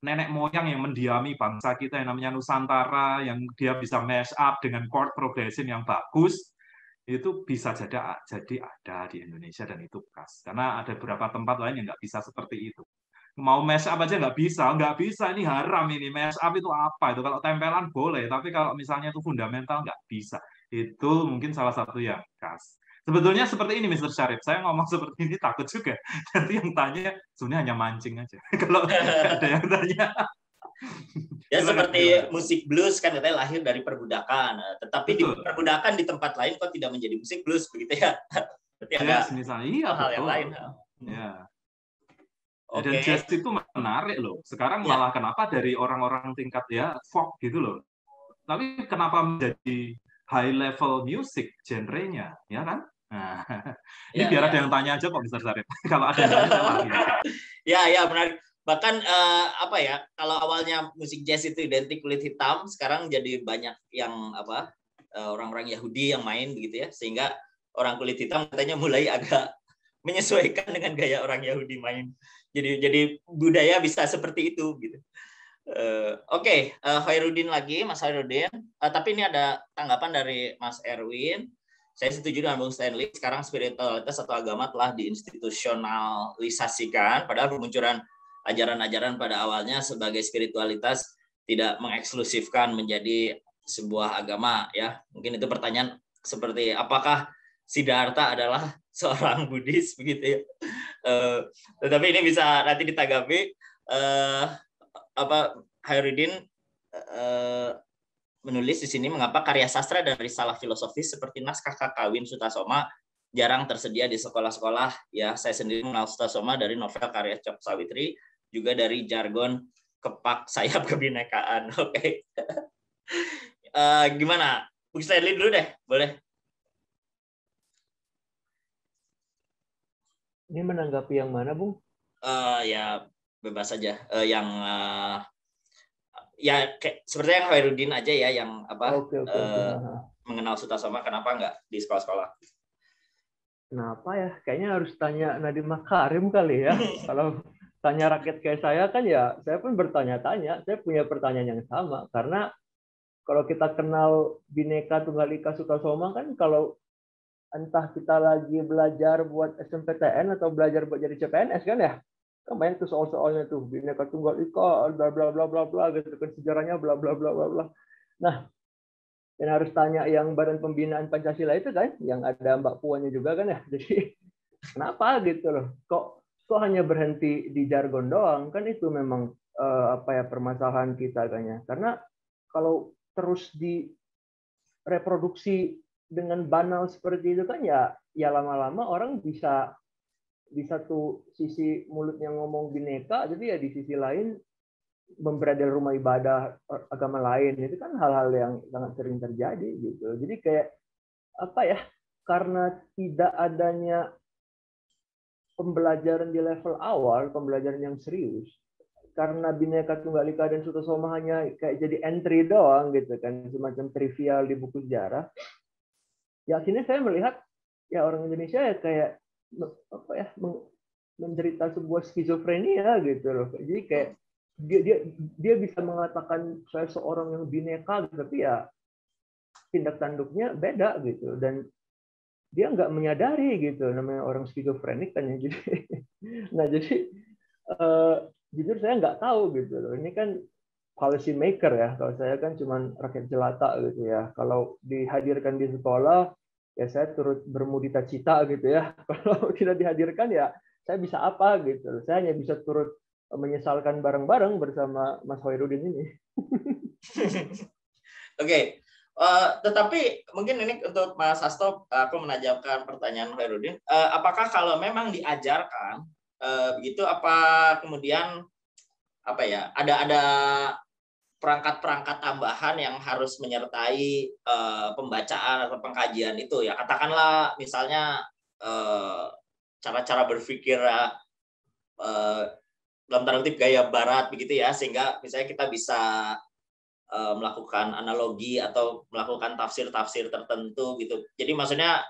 nenek moyang yang mendiami bangsa kita yang namanya Nusantara, yang dia bisa mash up dengan chord progression yang bagus, itu bisa jadi ada di Indonesia dan itu khas. Karena ada beberapa tempat lain yang nggak bisa seperti itu. Mau mash up aja nggak bisa, ini haram ini, mash up itu apa itu, kalau tempelan boleh, tapi kalau misalnya itu fundamental nggak bisa, itu mungkin salah satu yang khas. Sebetulnya seperti ini Mr. Syarif, saya ngomong seperti ini takut juga, nanti yang tanya sebenarnya hanya mancing aja, kalau ada yang tanya. Ya seperti musik blues kan katanya lahir dari perbudakan, tetapi di perbudakan di tempat lain kok tidak menjadi musik blues begitu ya? Berarti ada misalnya, iya, hal yang lain. Ya. Okay. Dan jazz itu menarik loh. Sekarang malah kenapa dari orang-orang tingkat ya folk gitu loh. Tapi kenapa menjadi high level music genrenya, ya kan? Nah, ini biar ada yang tanya aja kok Mr. Syarif. Kalau ada yang tanya saya lagi. Ya menarik. Bahkan apa ya? Kalau awalnya musik jazz itu identik kulit hitam, sekarang jadi banyak yang apa? Orang-orang Yahudi yang main begitu ya, sehingga orang kulit hitam katanya mulai agak menyesuaikan dengan gaya orang Yahudi main. Jadi budaya bisa seperti itu gitu. Oke, Khairuddin lagi, Mas Khairuddin. Tapi ini ada tanggapan dari Mas Erwin. Saya setuju dengan Bung Stanley. Sekarang spiritualitas atau agama telah diinstitusionalisasikan. Padahal kemunculan ajaran-ajaran pada awalnya sebagai spiritualitas tidak mengeksklusifkan menjadi sebuah agama. Ya, mungkin itu pertanyaan seperti apakah Siddhartha adalah seorang Buddhis begitu ya. Tetapi ini bisa nanti ditanggapi. Khairuddin menulis di sini mengapa karya sastra dan risalah filosofis seperti naskah Kakawin Sutasoma jarang tersedia di sekolah-sekolah. Ya, saya sendiri mengenal Sutasoma dari novel karya Cok Sawitri, juga dari jargon kepak sayap kebinekaan. Oke. Gimana? Bung Stanley dulu deh, boleh. Ini menanggapi yang mana, Bung? Ya bebas saja. Yang ya kayak seperti yang Khairuddin aja ya, yang apa? Mengenal Sutasoma, kenapa nggak di sekolah-sekolah? Kenapa ya? Kayaknya harus tanya Nadiem Makarim kali ya. Kalau tanya rakyat kayak saya kan ya, saya pun bertanya-tanya. Saya punya pertanyaan yang sama karena kalau kita kenal Bhinneka Tunggal Ika Sutasoma kan kalau entah kita lagi belajar buat SNMPTN atau belajar buat jadi CPNS kan ya, kan banyak tuh soal-soalnya tuh Bhinneka Tunggal Ika bla bla bla bla bla gitu kan, sejarahnya bla bla bla bla bla. Nah, dan harus tanya yang Badan Pembinaan Pancasila itu kan, yang ada Mbak Puannya juga kan ya. Jadi kenapa gitu loh? Kok hanya berhenti di jargon doang? Kan itu memang permasalahan kita kan ya. Karena kalau terus direproduksi dengan banal seperti itu kan ya lama-lama orang bisa di satu sisi mulutnya ngomong bineka, jadi ya di sisi lain memberadal rumah ibadah agama lain. Itu kan hal-hal yang sangat sering terjadi gitu. Jadi kayak apa ya, karena tidak adanya pembelajaran di level awal, pembelajaran yang serius, karena Bhinneka Tunggal Ika dan Sutasoma hanya kayak jadi entry doang gitu kan, semacam trivial di buku sejarah. Ya akhirnya saya melihat ya orang Indonesia ya kayak apa ya, menderita sebuah skizofrenia gitu loh. Jadi kayak dia bisa mengatakan saya seorang yang bineka, tapi ya tindak tanduknya beda gitu, dan dia nggak menyadari gitu, namanya orang skizofrenik kan ya. Jadi nah jadi jujur saya nggak tahu gitu loh, ini kan policy maker ya, kalau saya kan cuman rakyat jelata gitu ya. Kalau dihadirkan di sekolah ya saya turut bermudita cita gitu ya. Kalau tidak dihadirkan ya saya bisa apa gitu, saya hanya bisa turut menyesalkan bareng-bareng bersama Mas Hoirudin ini. Oke. Tetapi mungkin ini untuk Mas Hasto, aku menajamkan pertanyaan Hoirudin. Apakah kalau memang diajarkan begitu, apa kemudian apa ya, ada perangkat-perangkat tambahan yang harus menyertai pembacaan atau pengkajian itu ya? Katakanlah misalnya cara-cara berpikir dalam tanda kutip gaya Barat begitu ya, sehingga misalnya kita bisa melakukan analogi atau melakukan tafsir-tafsir tertentu gitu. Jadi maksudnya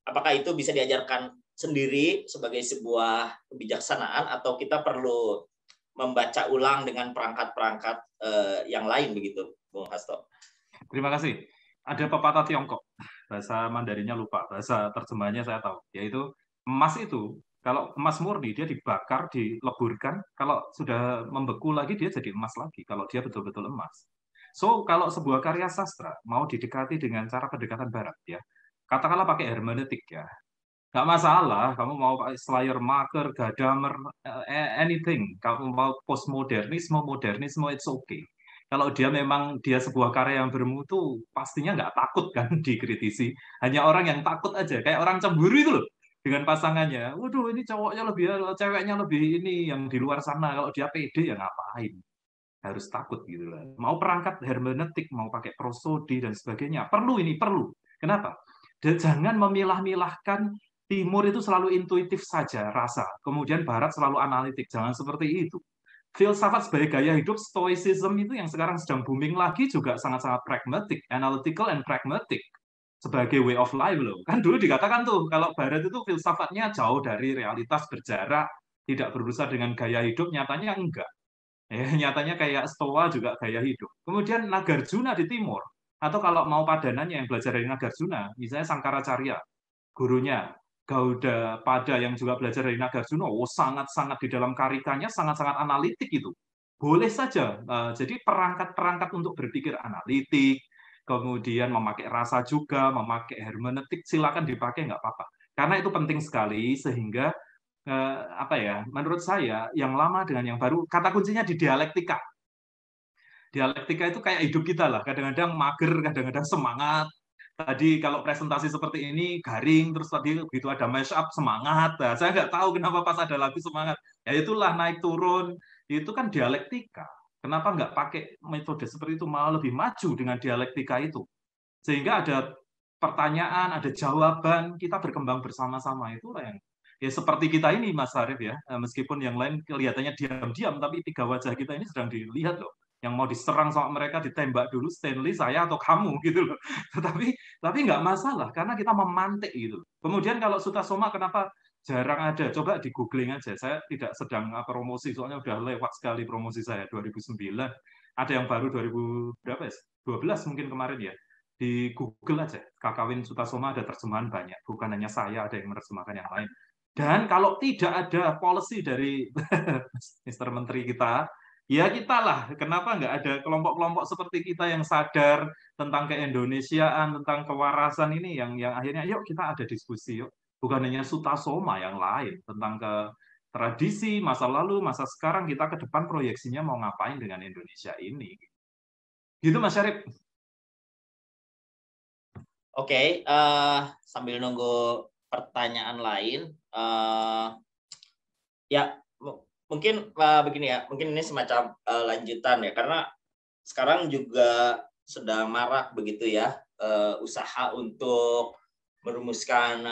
apakah itu bisa diajarkan sendiri sebagai sebuah kebijaksanaan, atau kita perlu membaca ulang dengan perangkat-perangkat yang lain begitu, Bung Hasto? Terima kasih. Ada pepatah Tiongkok, bahasa Mandarinnya lupa, bahasa terjemahannya saya tahu, yaitu emas itu, kalau emas murni dia dibakar, dileburkan, kalau sudah membeku lagi dia jadi emas lagi, kalau dia betul-betul emas. So, kalau sebuah karya sastra mau didekati dengan cara pendekatan barat ya, katakanlah pakai hermeneutik ya, nggak masalah, kamu mau pakai Schleiermacher, Gadamer, anything, kamu mau postmodernisme, modernisme, it's okay. Kalau dia memang sebuah karya yang bermutu, pastinya nggak takut kan dikritisi. Hanya orang yang takut aja, kayak orang cemburu itu loh dengan pasangannya. Waduh, ini cowoknya lebih, ceweknya lebih ini, yang di luar sana. Kalau dia pede ya ngapain? Harus takut gitu lah. Mau perangkat hermeneutik, mau pakai prosodi dan sebagainya. Perlu ini, perlu. Kenapa? Dan jangan memilah-milahkan. Timur itu selalu intuitif saja, rasa. Kemudian Barat selalu analitik. Jangan seperti itu. Filsafat sebagai gaya hidup, stoicism itu yang sekarang sedang booming lagi juga sangat-sangat pragmatic, analytical and pragmatic. Sebagai way of life loh. Kan dulu dikatakan tuh, kalau Barat itu filsafatnya jauh dari realitas, berjarak, tidak berurusan dengan gaya hidup, nyatanya enggak. Nyatanya kayak Stoa juga gaya hidup. Kemudian Nagarjuna di timur, atau kalau mau padanannya yang belajar dari Nagarjuna, misalnya Sangkaracarya, gurunya Gaudapada yang juga belajar dari Nagarjuna, sangat-sangat di dalam karikanya sangat-sangat analitik itu. Boleh saja. Jadi perangkat-perangkat untuk berpikir analitik, kemudian memakai rasa juga, memakai hermeneutik, silakan dipakai, nggak apa-apa. Karena itu penting sekali, sehingga apa ya, menurut saya yang lama dengan yang baru, kata kuncinya di dialektika. Dialektika itu kayak hidup kita lah, kadang-kadang mager, kadang-kadang semangat. Tadi kalau presentasi seperti ini garing, terus tadi begitu ada mash up semangat. Nah, saya nggak tahu kenapa pas ada lagu semangat. Ya itulah naik turun, itu kan dialektika. Kenapa nggak pakai metode seperti itu, malah lebih maju dengan dialektika itu. Sehingga ada pertanyaan, ada jawaban, kita berkembang bersama-sama. Itulah yang ya seperti kita ini Mas Arief ya, meskipun yang lain kelihatannya diam-diam, tapi tiga wajah kita ini sedang dilihat loh. Yang mau diserang sama mereka ditembak dulu, Stanley, saya atau kamu gitu loh. Tapi nggak masalah karena kita memantik gitu. Kemudian kalau Sutasoma kenapa jarang ada? Coba di googling aja. Saya tidak sedang promosi soalnya udah lewat sekali promosi saya 2009. Ada yang baru 2012 mungkin kemarin ya. Di Google aja, Kakawin Sutasoma ada terjemahan banyak. Bukan hanya saya, ada yang menerjemahkan yang lain. Dan kalau tidak ada policy dari Mr. Menteri kita, ya kita lah, kenapa nggak ada kelompok-kelompok seperti kita yang sadar tentang keindonesiaan, tentang kewarasan ini yang akhirnya yuk kita ada diskusi yuk. Bukan hanya Sutasoma, yang lain tentang ke tradisi, masa lalu, masa sekarang, kita ke depan proyeksinya mau ngapain dengan Indonesia ini. Gitu Mas Syarif. Oke, sambil nunggu pertanyaan lain, ya mungkin begini ya, mungkin ini semacam lanjutan ya, karena sekarang juga sedang marak begitu ya usaha untuk merumuskan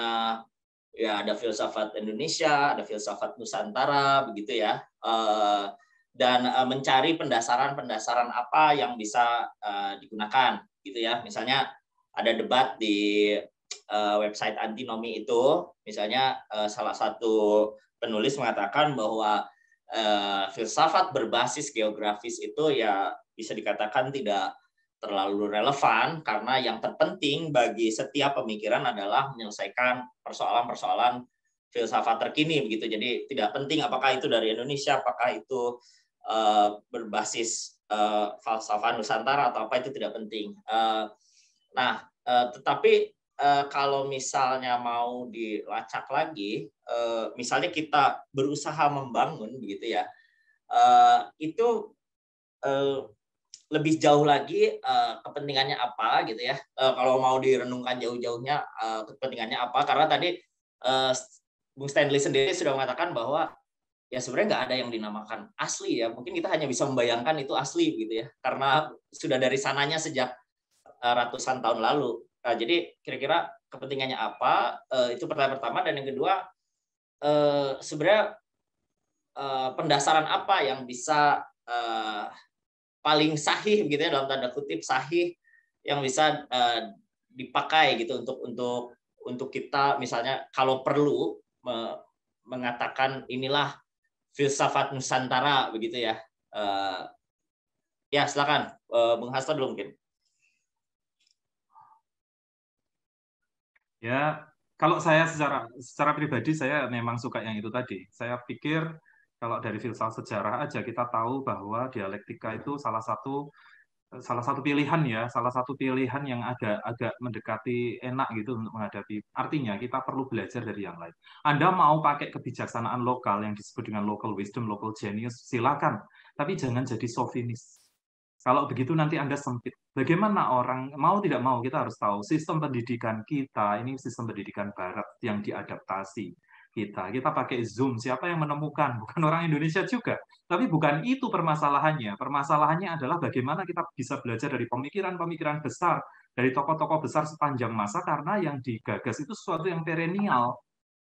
ya ada filsafat Indonesia, ada filsafat Nusantara, begitu ya, dan mencari pendasaran-pendasaran apa yang bisa digunakan, gitu ya. Misalnya ada debat di website Antinomi itu, misalnya salah satu penulis mengatakan bahwa filsafat berbasis geografis itu ya bisa dikatakan tidak terlalu relevan, karena yang terpenting bagi setiap pemikiran adalah menyelesaikan persoalan-persoalan filsafat terkini, begitu. Jadi tidak penting apakah itu dari Indonesia, apakah itu berbasis falsafah Nusantara atau apa, itu tidak penting. Tetapi kalau misalnya mau dilacak lagi, misalnya kita berusaha membangun, begitu ya, itu lebih jauh lagi kepentingannya apa, gitu ya. Kalau mau direnungkan jauh-jauhnya kepentingannya apa, karena tadi Bung Stanley sendiri sudah mengatakan bahwa ya sebenarnya nggak ada yang dinamakan asli ya. Mungkin kita hanya bisa membayangkan itu asli, gitu ya, karena sudah dari sananya sejak ratusan tahun lalu. Jadi kira-kira kepentingannya apa, itu pertanyaan pertama. Dan yang kedua, sebenarnya pendasaran apa yang bisa paling sahih, begitu ya, dalam tanda kutip sahih, yang bisa dipakai gitu untuk kita misalnya kalau perlu mengatakan inilah filsafat Nusantara, begitu ya. Ya silakan Bung Hasto dulu mungkin. Ya, kalau saya secara pribadi saya memang suka yang itu tadi. Saya pikir kalau dari filsafat sejarah aja kita tahu bahwa dialektika itu salah satu pilihan ya, salah satu pilihan yang agak mendekati enak gitu untuk menghadapi. Artinya kita perlu belajar dari yang lain. Anda mau pakai kebijaksanaan lokal yang disebut dengan local wisdom, local genius, silakan. Tapi jangan jadi sofinis. Kalau begitu nanti Anda sempit. Bagaimana orang, mau tidak mau kita harus tahu sistem pendidikan kita, ini sistem pendidikan barat yang diadaptasi. Kita pakai Zoom, siapa yang menemukan? Bukan orang Indonesia juga. Tapi bukan itu permasalahannya. Permasalahannya adalah bagaimana kita bisa belajar dari pemikiran-pemikiran besar, dari tokoh-tokoh besar sepanjang masa, karena yang digagas itu sesuatu yang perennial.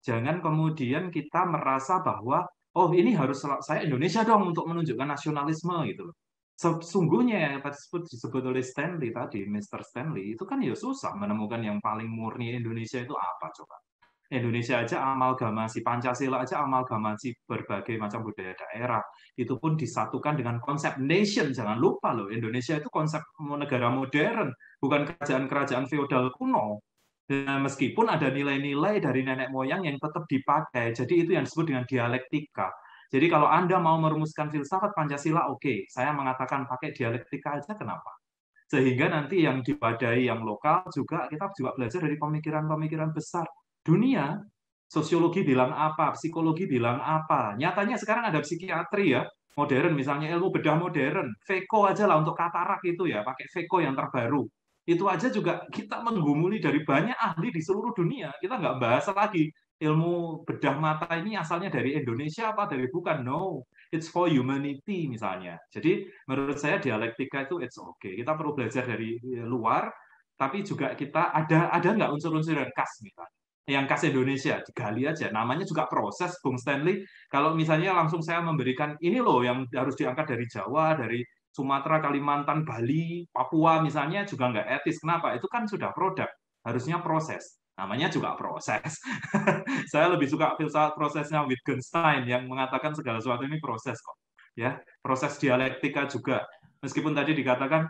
Jangan kemudian kita merasa bahwa, oh ini harus saya Indonesia dong untuk menunjukkan nasionalisme gitu loh. Sesungguhnya yang disebut oleh Stanley tadi, Mr. Stanley, itu kan ya susah menemukan yang paling murni Indonesia itu apa coba. Indonesia aja amalgamasi, Pancasila aja amalgamasi berbagai macam budaya daerah. Itu pun disatukan dengan konsep nation. Jangan lupa loh, Indonesia itu konsep negara modern, bukan kerajaan-kerajaan feodal kuno. Dan meskipun ada nilai-nilai dari nenek moyang yang tetap dipakai. Jadi itu yang disebut dengan dialektika. Jadi kalau Anda mau merumuskan filsafat Pancasila, oke, saya mengatakan pakai dialektika aja, kenapa? Sehingga nanti yang diwadai yang lokal juga, kita juga belajar dari pemikiran-pemikiran besar. Dunia, sosiologi bilang apa, psikologi bilang apa. Nyatanya sekarang ada psikiatri ya, modern, misalnya ilmu bedah modern. Feko aja lah untuk katarak itu ya, pakai Feko yang terbaru. Itu aja juga kita menggumuli dari banyak ahli di seluruh dunia. Kita nggak bahas lagi ilmu bedah mata ini asalnya dari Indonesia apa dari bukan. No, it's for humanity misalnya. Jadi menurut saya dialektika itu it's okay. Kita perlu belajar dari luar, tapi juga kita ada nggak unsur-unsur yang khas misalnya. Yang khas Indonesia digali aja. Namanya juga proses, Bung Stanley. Kalau misalnya langsung saya memberikan ini loh yang harus diangkat dari Jawa, dari Sumatera, Kalimantan, Bali, Papua misalnya juga nggak etis. Kenapa? Itu kan sudah produk. Harusnya proses. Namanya juga proses. Saya lebih suka filsafat prosesnya Wittgenstein yang mengatakan segala sesuatu ini proses kok. Ya, proses dialektika juga. Meskipun tadi dikatakan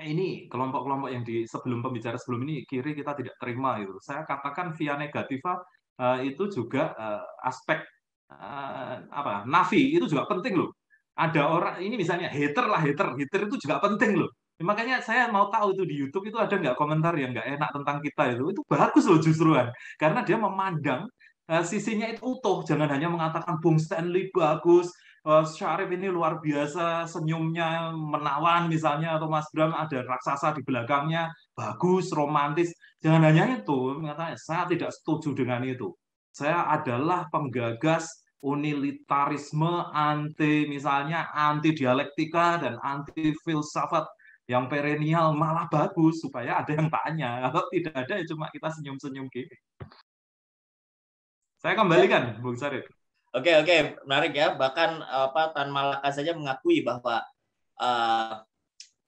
ini kelompok-kelompok yang sebelum pembicara sebelum ini kiri kita tidak terima itu. Saya katakan via negativa itu juga aspek nafi itu juga penting loh. Ada orang ini misalnya hater itu juga penting loh. Makanya saya mau tahu itu di YouTube itu ada nggak komentar yang nggak enak tentang kita itu bagus loh justruan, karena dia memandang sisinya itu utuh, jangan hanya mengatakan Bung Stanley bagus, Syarif ini luar biasa, senyumnya menawan misalnya, atau Mas Bram ada raksasa di belakangnya, bagus, romantis, jangan hanya itu, mengatakan saya tidak setuju dengan itu. Saya adalah penggagas unilitarisme, anti dialektika dan anti filsafat Yang perennial malah bagus supaya ada yang tanya. Kalau tidak ada ya cuma kita senyum-senyum gini. Saya kembalikan, Bung Sarif. Oke, menarik ya. Bahkan Tan Malaka saja mengakui bahwa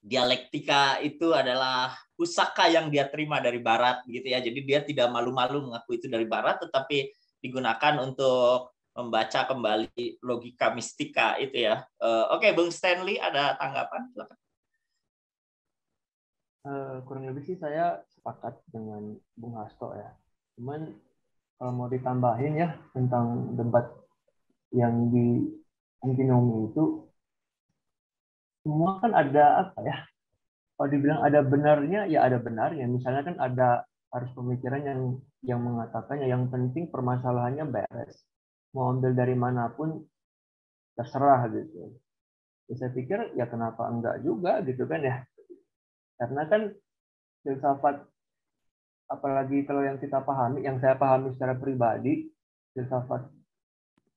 dialektika itu adalah pusaka yang dia terima dari Barat, gitu ya. Jadi dia tidak malu-malu mengakui itu dari Barat, tetapi digunakan untuk membaca kembali logika mistika itu ya. Oke, Bung Stanley ada tanggapan? Silakan. Kurang lebih sih saya sepakat dengan Bung Hasto ya. Cuman kalau mau ditambahin ya tentang debat yang di Antinomi itu, semua kan ada apa ya? Kalau dibilang ada benarnya, ya ada benarnya. Misalnya kan ada harus pemikiran yang mengatakan yang penting permasalahannya beres. Mau ambil dari manapun terserah gitu. Ya, saya pikir ya kenapa enggak juga gitu kan ya. Karena kan filsafat, apalagi kalau yang kita pahami, yang saya pahami secara pribadi, filsafat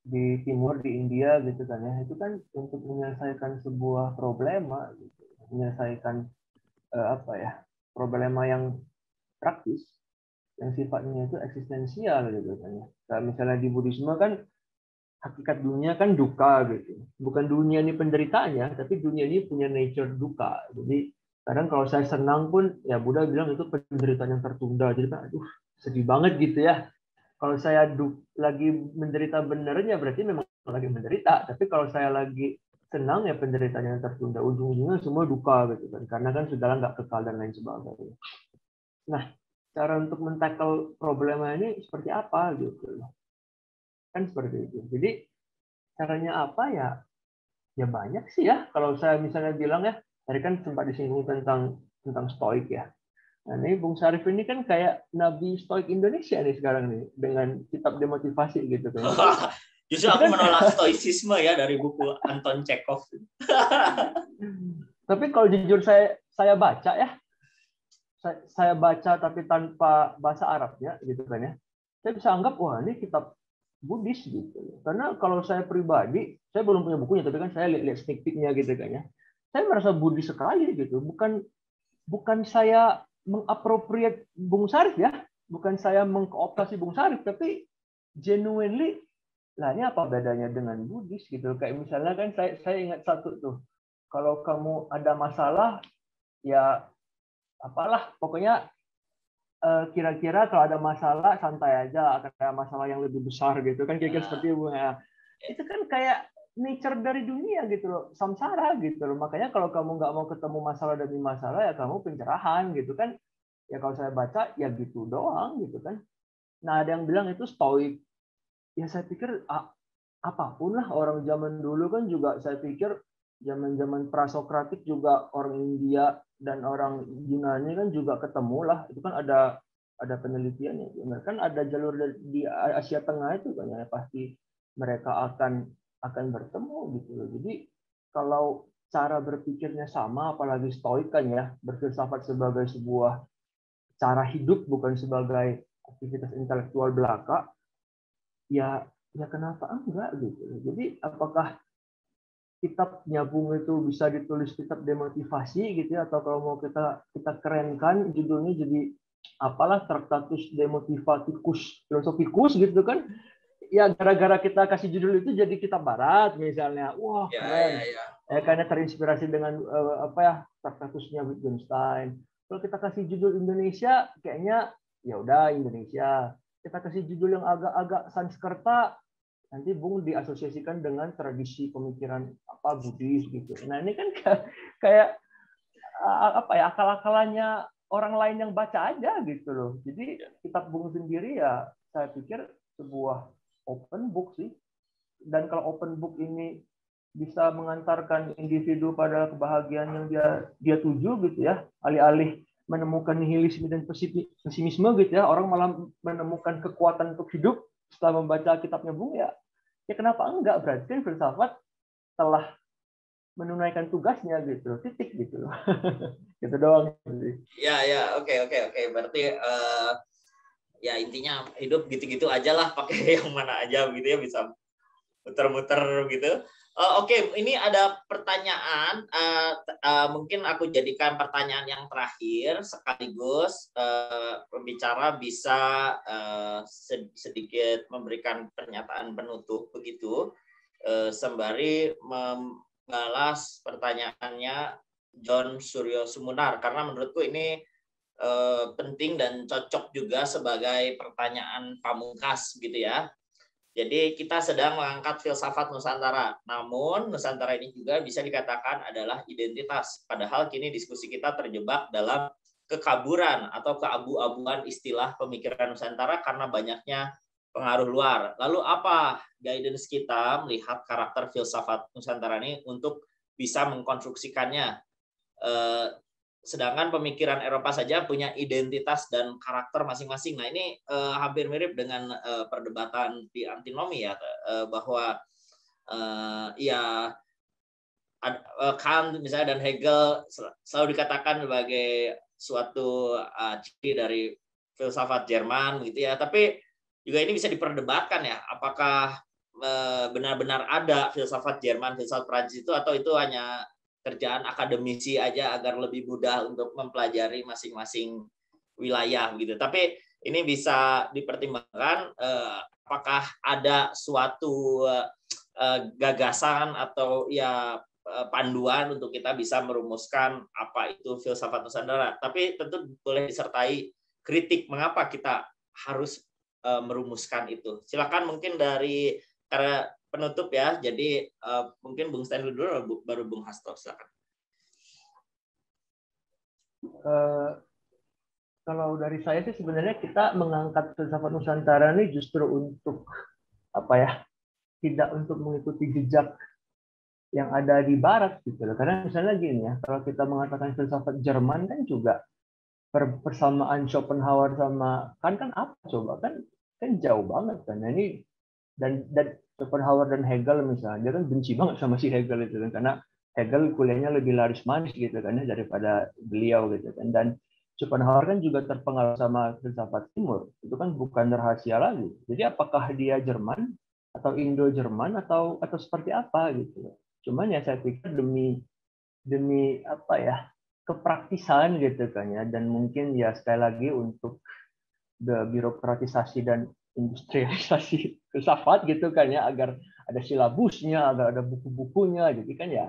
di timur, di India gitu kan ya, itu kan untuk menyelesaikan sebuah problema, gitu. Menyelesaikan problema yang praktis, yang sifatnya itu eksistensial gitu kan ya. Nah, misalnya di Buddhisme kan hakikat dunia kan duka gitu. Bukan dunia ini penderitaannya, tapi dunia ini punya nature duka. Jadi kadang kalau saya senang pun, ya Buddha bilang itu penderitaan yang tertunda. Jadi kan, aduh sedih banget gitu ya. Kalau saya lagi menderita benernya berarti memang lagi menderita. Tapi kalau saya lagi senang ya penderitaan yang tertunda. Ujung-ujungnya semua duka gitu kan. Karena kan sudahlah nggak kekal dan lain sebagainya. Nah, cara untuk men-tackle problema ini seperti apa gitu. Kan seperti itu. Jadi caranya apa ya? Ya banyak sih ya. Kalau saya misalnya bilang ya, tadi kan sempat disinggung tentang stoik ya. Nah, ini Bung Sarif ini kan kayak nabi stoik Indonesia nih sekarang nih dengan kitab demotivasi gitu kan. Justru aku menolak stoicisme ya dari buku Anton Chekhov. Tapi kalau jujur saya baca ya, saya baca tapi tanpa bahasa Arabnya gitu kan ya. Saya bisa anggap wah ini kitab Buddhis gitu. Karena kalau saya pribadi, saya belum punya bukunya tapi kan saya lihat sneak peek-nya gitu kan ya. Saya merasa Buddhis sekali gitu. Bukan saya mengapropriate Bung Sarif ya, bukan saya mengkooptasi Bung Sarif, tapi genuinely lah ini apa bedanya dengan Buddhis gitu. Kayak misalnya kan saya ingat satu tuh, kalau kamu ada masalah ya apalah pokoknya kira-kira kalau ada masalah santai aja, akan ada masalah yang lebih besar gitu kan kira-kira seperti itu ya. Itu kan kayak nature dari dunia gitu loh, samsara gitu loh. Makanya kalau kamu nggak mau ketemu masalah demi masalah ya kamu pencerahan gitu kan. Ya kalau saya baca ya gitu doang gitu kan. Nah ada yang bilang itu stoik. Ya saya pikir apapun lah, orang zaman dulu kan juga saya pikir zaman prasokratik juga orang India dan orang Yunani kan juga ketemu lah. Itu kan ada penelitiannya. Kan ada jalur di Asia Tengah itu kan ya pasti mereka akan bertemu gitu loh. Jadi kalau cara berpikirnya sama, apalagi stoik kan ya, berfilsafat sebagai sebuah cara hidup bukan sebagai aktivitas intelektual belaka, ya kenapa enggak gitu. Jadi apakah kitab Nyabung itu bisa ditulis kitab demotivasi gitu ya, atau kalau mau kita kerenkan judulnya jadi apalah Tractatus Demotivaticus Philosopicus gitu kan. Ya gara-gara kita kasih judul itu jadi kitab Barat misalnya, wah keren. Karena terinspirasi dengan Tractatusnya Wittgenstein. Kalau kita kasih judul Indonesia, kayaknya ya udah Indonesia. Kita kasih judul yang agak-agak Sanskerta, nanti Bung diasosiasikan dengan tradisi pemikiran Buddhis gitu. Nah ini kan kayak akal-akalannya orang lain yang baca aja gitu loh. Jadi kitab Bung sendiri ya saya pikir sebuah open book sih. Dan kalau open book ini bisa mengantarkan individu pada kebahagiaan yang dia tuju gitu ya, alih-alih menemukan nihilisme dan pesimisme gitu ya, orang malah menemukan kekuatan untuk hidup setelah membaca kitabnya Bung ya kenapa enggak, berarti kan filsafat telah menunaikan tugasnya gitu, titik gitu. Gitu doang sih. Ya, oke. Berarti ya intinya hidup gitu-gitu aja lah, pakai yang mana aja gitu ya, bisa muter-muter gitu. Oke, ini ada pertanyaan. Mungkin aku jadikan pertanyaan yang terakhir sekaligus pembicara bisa sedikit memberikan pernyataan penutup begitu, sembari membalas pertanyaannya John Suryo Sumunar, karena menurutku ini penting dan cocok juga sebagai pertanyaan pamungkas gitu ya. Jadi kita sedang mengangkat filsafat Nusantara. Namun Nusantara ini juga bisa dikatakan adalah identitas. Padahal kini diskusi kita terjebak dalam kekaburan atau keabu-abuan istilah pemikiran Nusantara karena banyaknya pengaruh luar. Lalu apa guidance kita melihat karakter filsafat Nusantara ini untuk bisa mengkonstruksikannya? Sedangkan pemikiran Eropa saja punya identitas dan karakter masing-masing. Nah, ini hampir mirip dengan perdebatan di antinomi ya, bahwa Kant misalnya dan Hegel selalu dikatakan sebagai suatu ciri dari filsafat Jerman gitu ya. Tapi juga ini bisa diperdebatkan ya, apakah benar-benar ada filsafat Jerman, filsafat Prancis itu, atau itu hanya kerjaan akademisi aja agar lebih mudah untuk mempelajari masing-masing wilayah gitu. Tapi ini bisa dipertimbangkan apakah ada suatu gagasan atau ya panduan untuk kita bisa merumuskan apa itu filsafat Nusantara. Tapi tentu boleh disertai kritik mengapa kita harus merumuskan itu. Silakan mungkin dari karena penutup ya, jadi mungkin Bung Stanley dulu baru Bung Hasto, silakan. Kalau dari saya sih sebenarnya kita mengangkat filsafat Nusantara ini justru untuk apa ya, tidak untuk mengikuti jejak yang ada di Barat gitu loh. Karena misalnya gini ya, kalau kita mengatakan filsafat Jerman kan juga persamaan Schopenhauer sama kan apa coba, kan jauh banget kan. Nah, ini dan Schopenhauer dan Hegel misalnya, dia kan benci banget sama si Hegel itu kan, karena Hegel kuliahnya lebih laris manis gitu kan daripada beliau gitu kan. Dan Schopenhauer kan juga terpengaruh sama filsafat Timur, itu kan bukan rahasia lagi. Jadi apakah dia Jerman atau Indo-Jerman atau seperti apa gitu. Cuman ya saya pikir demi apa ya, kepraktisan gitu kan ya, dan mungkin ya sekali lagi untuk birokratisasi dan industrialisasi filsafat gitu kan ya, agar ada silabusnya, agar ada buku-bukunya, jadi kan ya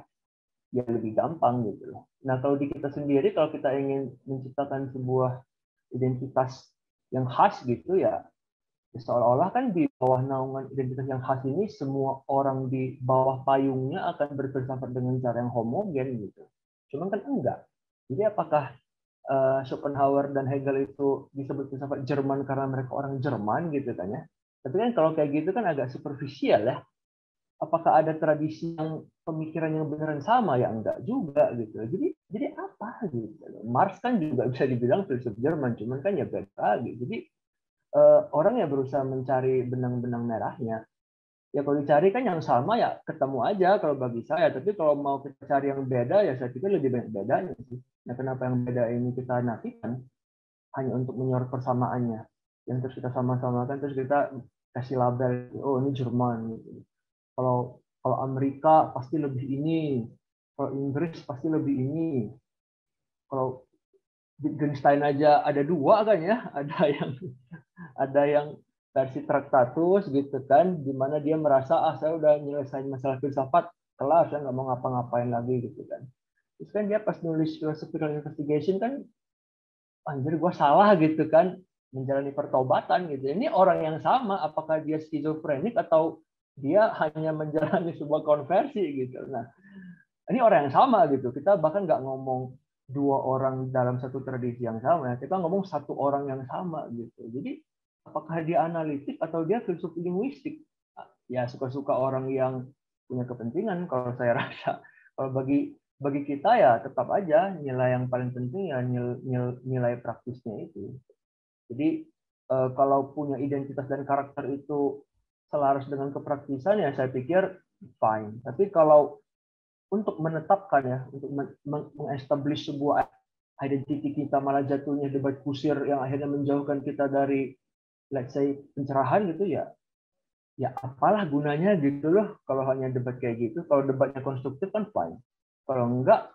lebih gampang gitu loh. Nah kalau di kita sendiri, kalau kita ingin menciptakan sebuah identitas yang khas gitu ya, seolah-olah kan di bawah naungan identitas yang khas ini semua orang di bawah payungnya akan berfilsafat dengan cara yang homogen gitu. Cuman kan enggak. Jadi apakah Schopenhauer dan Hegel itu disebut filsafat Jerman karena mereka orang Jerman gitu kan ya? Tapi kan kalau kayak gitu kan agak superficial ya. Apakah ada tradisi yang pemikiran yang beneran sama ya? Enggak juga gitu. Jadi apa gitu? Marx kan juga bisa dibilang filsuf Jerman, cuman kan ya beda lagi. Jadi orang ya berusaha mencari benang-benang merahnya. Ya kalau dicari kan yang sama ya ketemu aja kalau bagi saya. Tapi kalau mau kita cari yang beda ya saya pikir lebih banyak bedanya sih. Nah kenapa yang beda ini kita nafikan? Hanya untuk menyorot persamaannya. Yang terus kita sama-samakan, terus kita kasih label, oh ini Jerman. Kalau Amerika pasti lebih ini. Kalau Inggris pasti lebih ini. Kalau Wittgenstein aja ada dua kan ya. Ada yang versi Traktatus gitu kan, di mana dia merasa saya udah nyelesain masalah filsafat kelas, saya nggak mau ngapa-ngapain lagi gitu kan. Terus kan dia pas nulis philosophical investigation kan, anjir gue salah gitu kan, menjalani pertobatan gitu. Ini orang yang sama, apakah dia skizofrenik atau dia hanya menjalani sebuah konversi gitu. Nah ini orang yang sama gitu. Kita bahkan nggak ngomong dua orang dalam satu tradisi yang sama, kita ngomong satu orang yang sama gitu. Jadi apakah dia analitik atau dia filsuf linguistik? Ya suka-suka orang yang punya kepentingan kalau saya rasa. Kalau bagi kita ya tetap aja nilai yang paling penting ya nilai praktisnya itu. Jadi kalau punya identitas dan karakter itu selaras dengan kepraktisan ya saya pikir fine. Tapi kalau untuk menetapkan ya, untuk mengestablish sebuah identity kita malah jatuhnya debat kusir yang akhirnya menjauhkan kita dari let's say pencerahan gitu ya ya apalah gunanya gitu loh kalau hanya debat kayak gitu. Kalau debatnya konstruktif kan fine. Kalau enggak,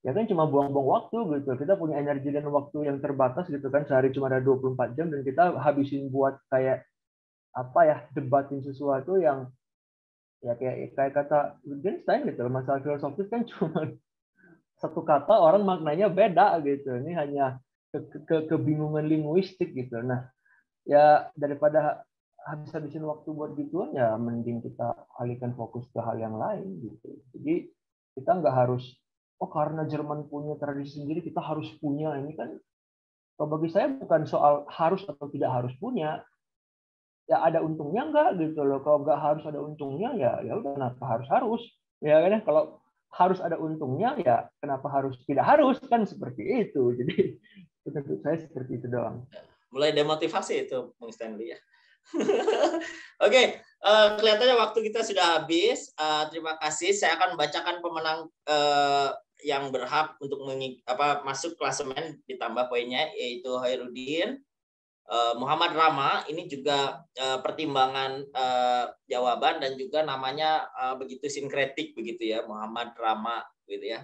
ya kan cuma buang-buang waktu gitu. Kita punya energi dan waktu yang terbatas gitu kan. Sehari cuma ada 24 jam dan kita habisin buat kayak apa ya, debatin sesuatu yang ya kayak kata Wittgenstein gitu. Masalah filosofis kan cuma satu kata orang maknanya beda gitu. Ini hanya kebingungan linguistik gitu. Nah, ya daripada habis-habisin waktu buat gituan, ya mending kita alihkan fokus ke hal yang lain gitu. Jadi kita nggak harus, oh karena Jerman punya tradisi sendiri kita harus punya. Ini kan kalau bagi saya bukan soal harus atau tidak harus punya. Ya ada untungnya nggak gitu loh. Kalau nggak harus ada untungnya, ya udah kenapa harus ya kan. Kalau harus ada untungnya, ya kenapa harus tidak harus, kan seperti itu. Jadi menurut saya seperti itu doang. Mulai demotivasi itu Bung Stanley ya. Oke, kelihatannya waktu kita sudah habis. Terima kasih. Saya akan bacakan pemenang yang berhak untuk masuk klasemen ditambah poinnya, yaitu Hairudin, Muhammad Rama. Ini juga pertimbangan jawaban dan juga namanya begitu sinkretik begitu ya, Muhammad Rama gitu ya.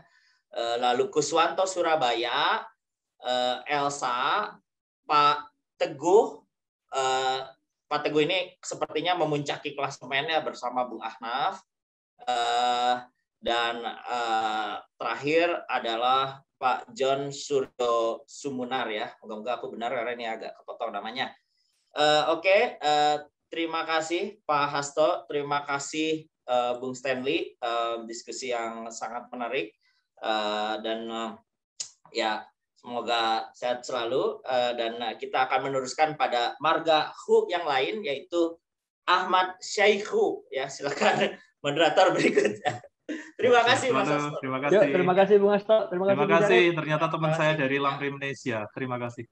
Lalu Kuswanto Surabaya, Elsa, Pak Teguh. Pak Teguh ini sepertinya memuncaki klasemennya bersama Bung Ahnaf. Dan terakhir adalah Pak John Suryo Sumunar ya. Moga-moga aku benar karena ini agak kepotong namanya. Oke, terima kasih Pak Hasto, terima kasih Bung Stanley, diskusi yang sangat menarik, dan ya semoga sehat selalu, dan kita akan meneruskan pada marga Hu yang lain, yaitu Ahmad Syaikhu ya. Silakan moderator berikutnya. Terima kasih Mas Hasto. Terima kasih. Terima kasih Bung Hasto. Terima kasih. Ternyata teman saya dari Lamrimnesia. Terima kasih.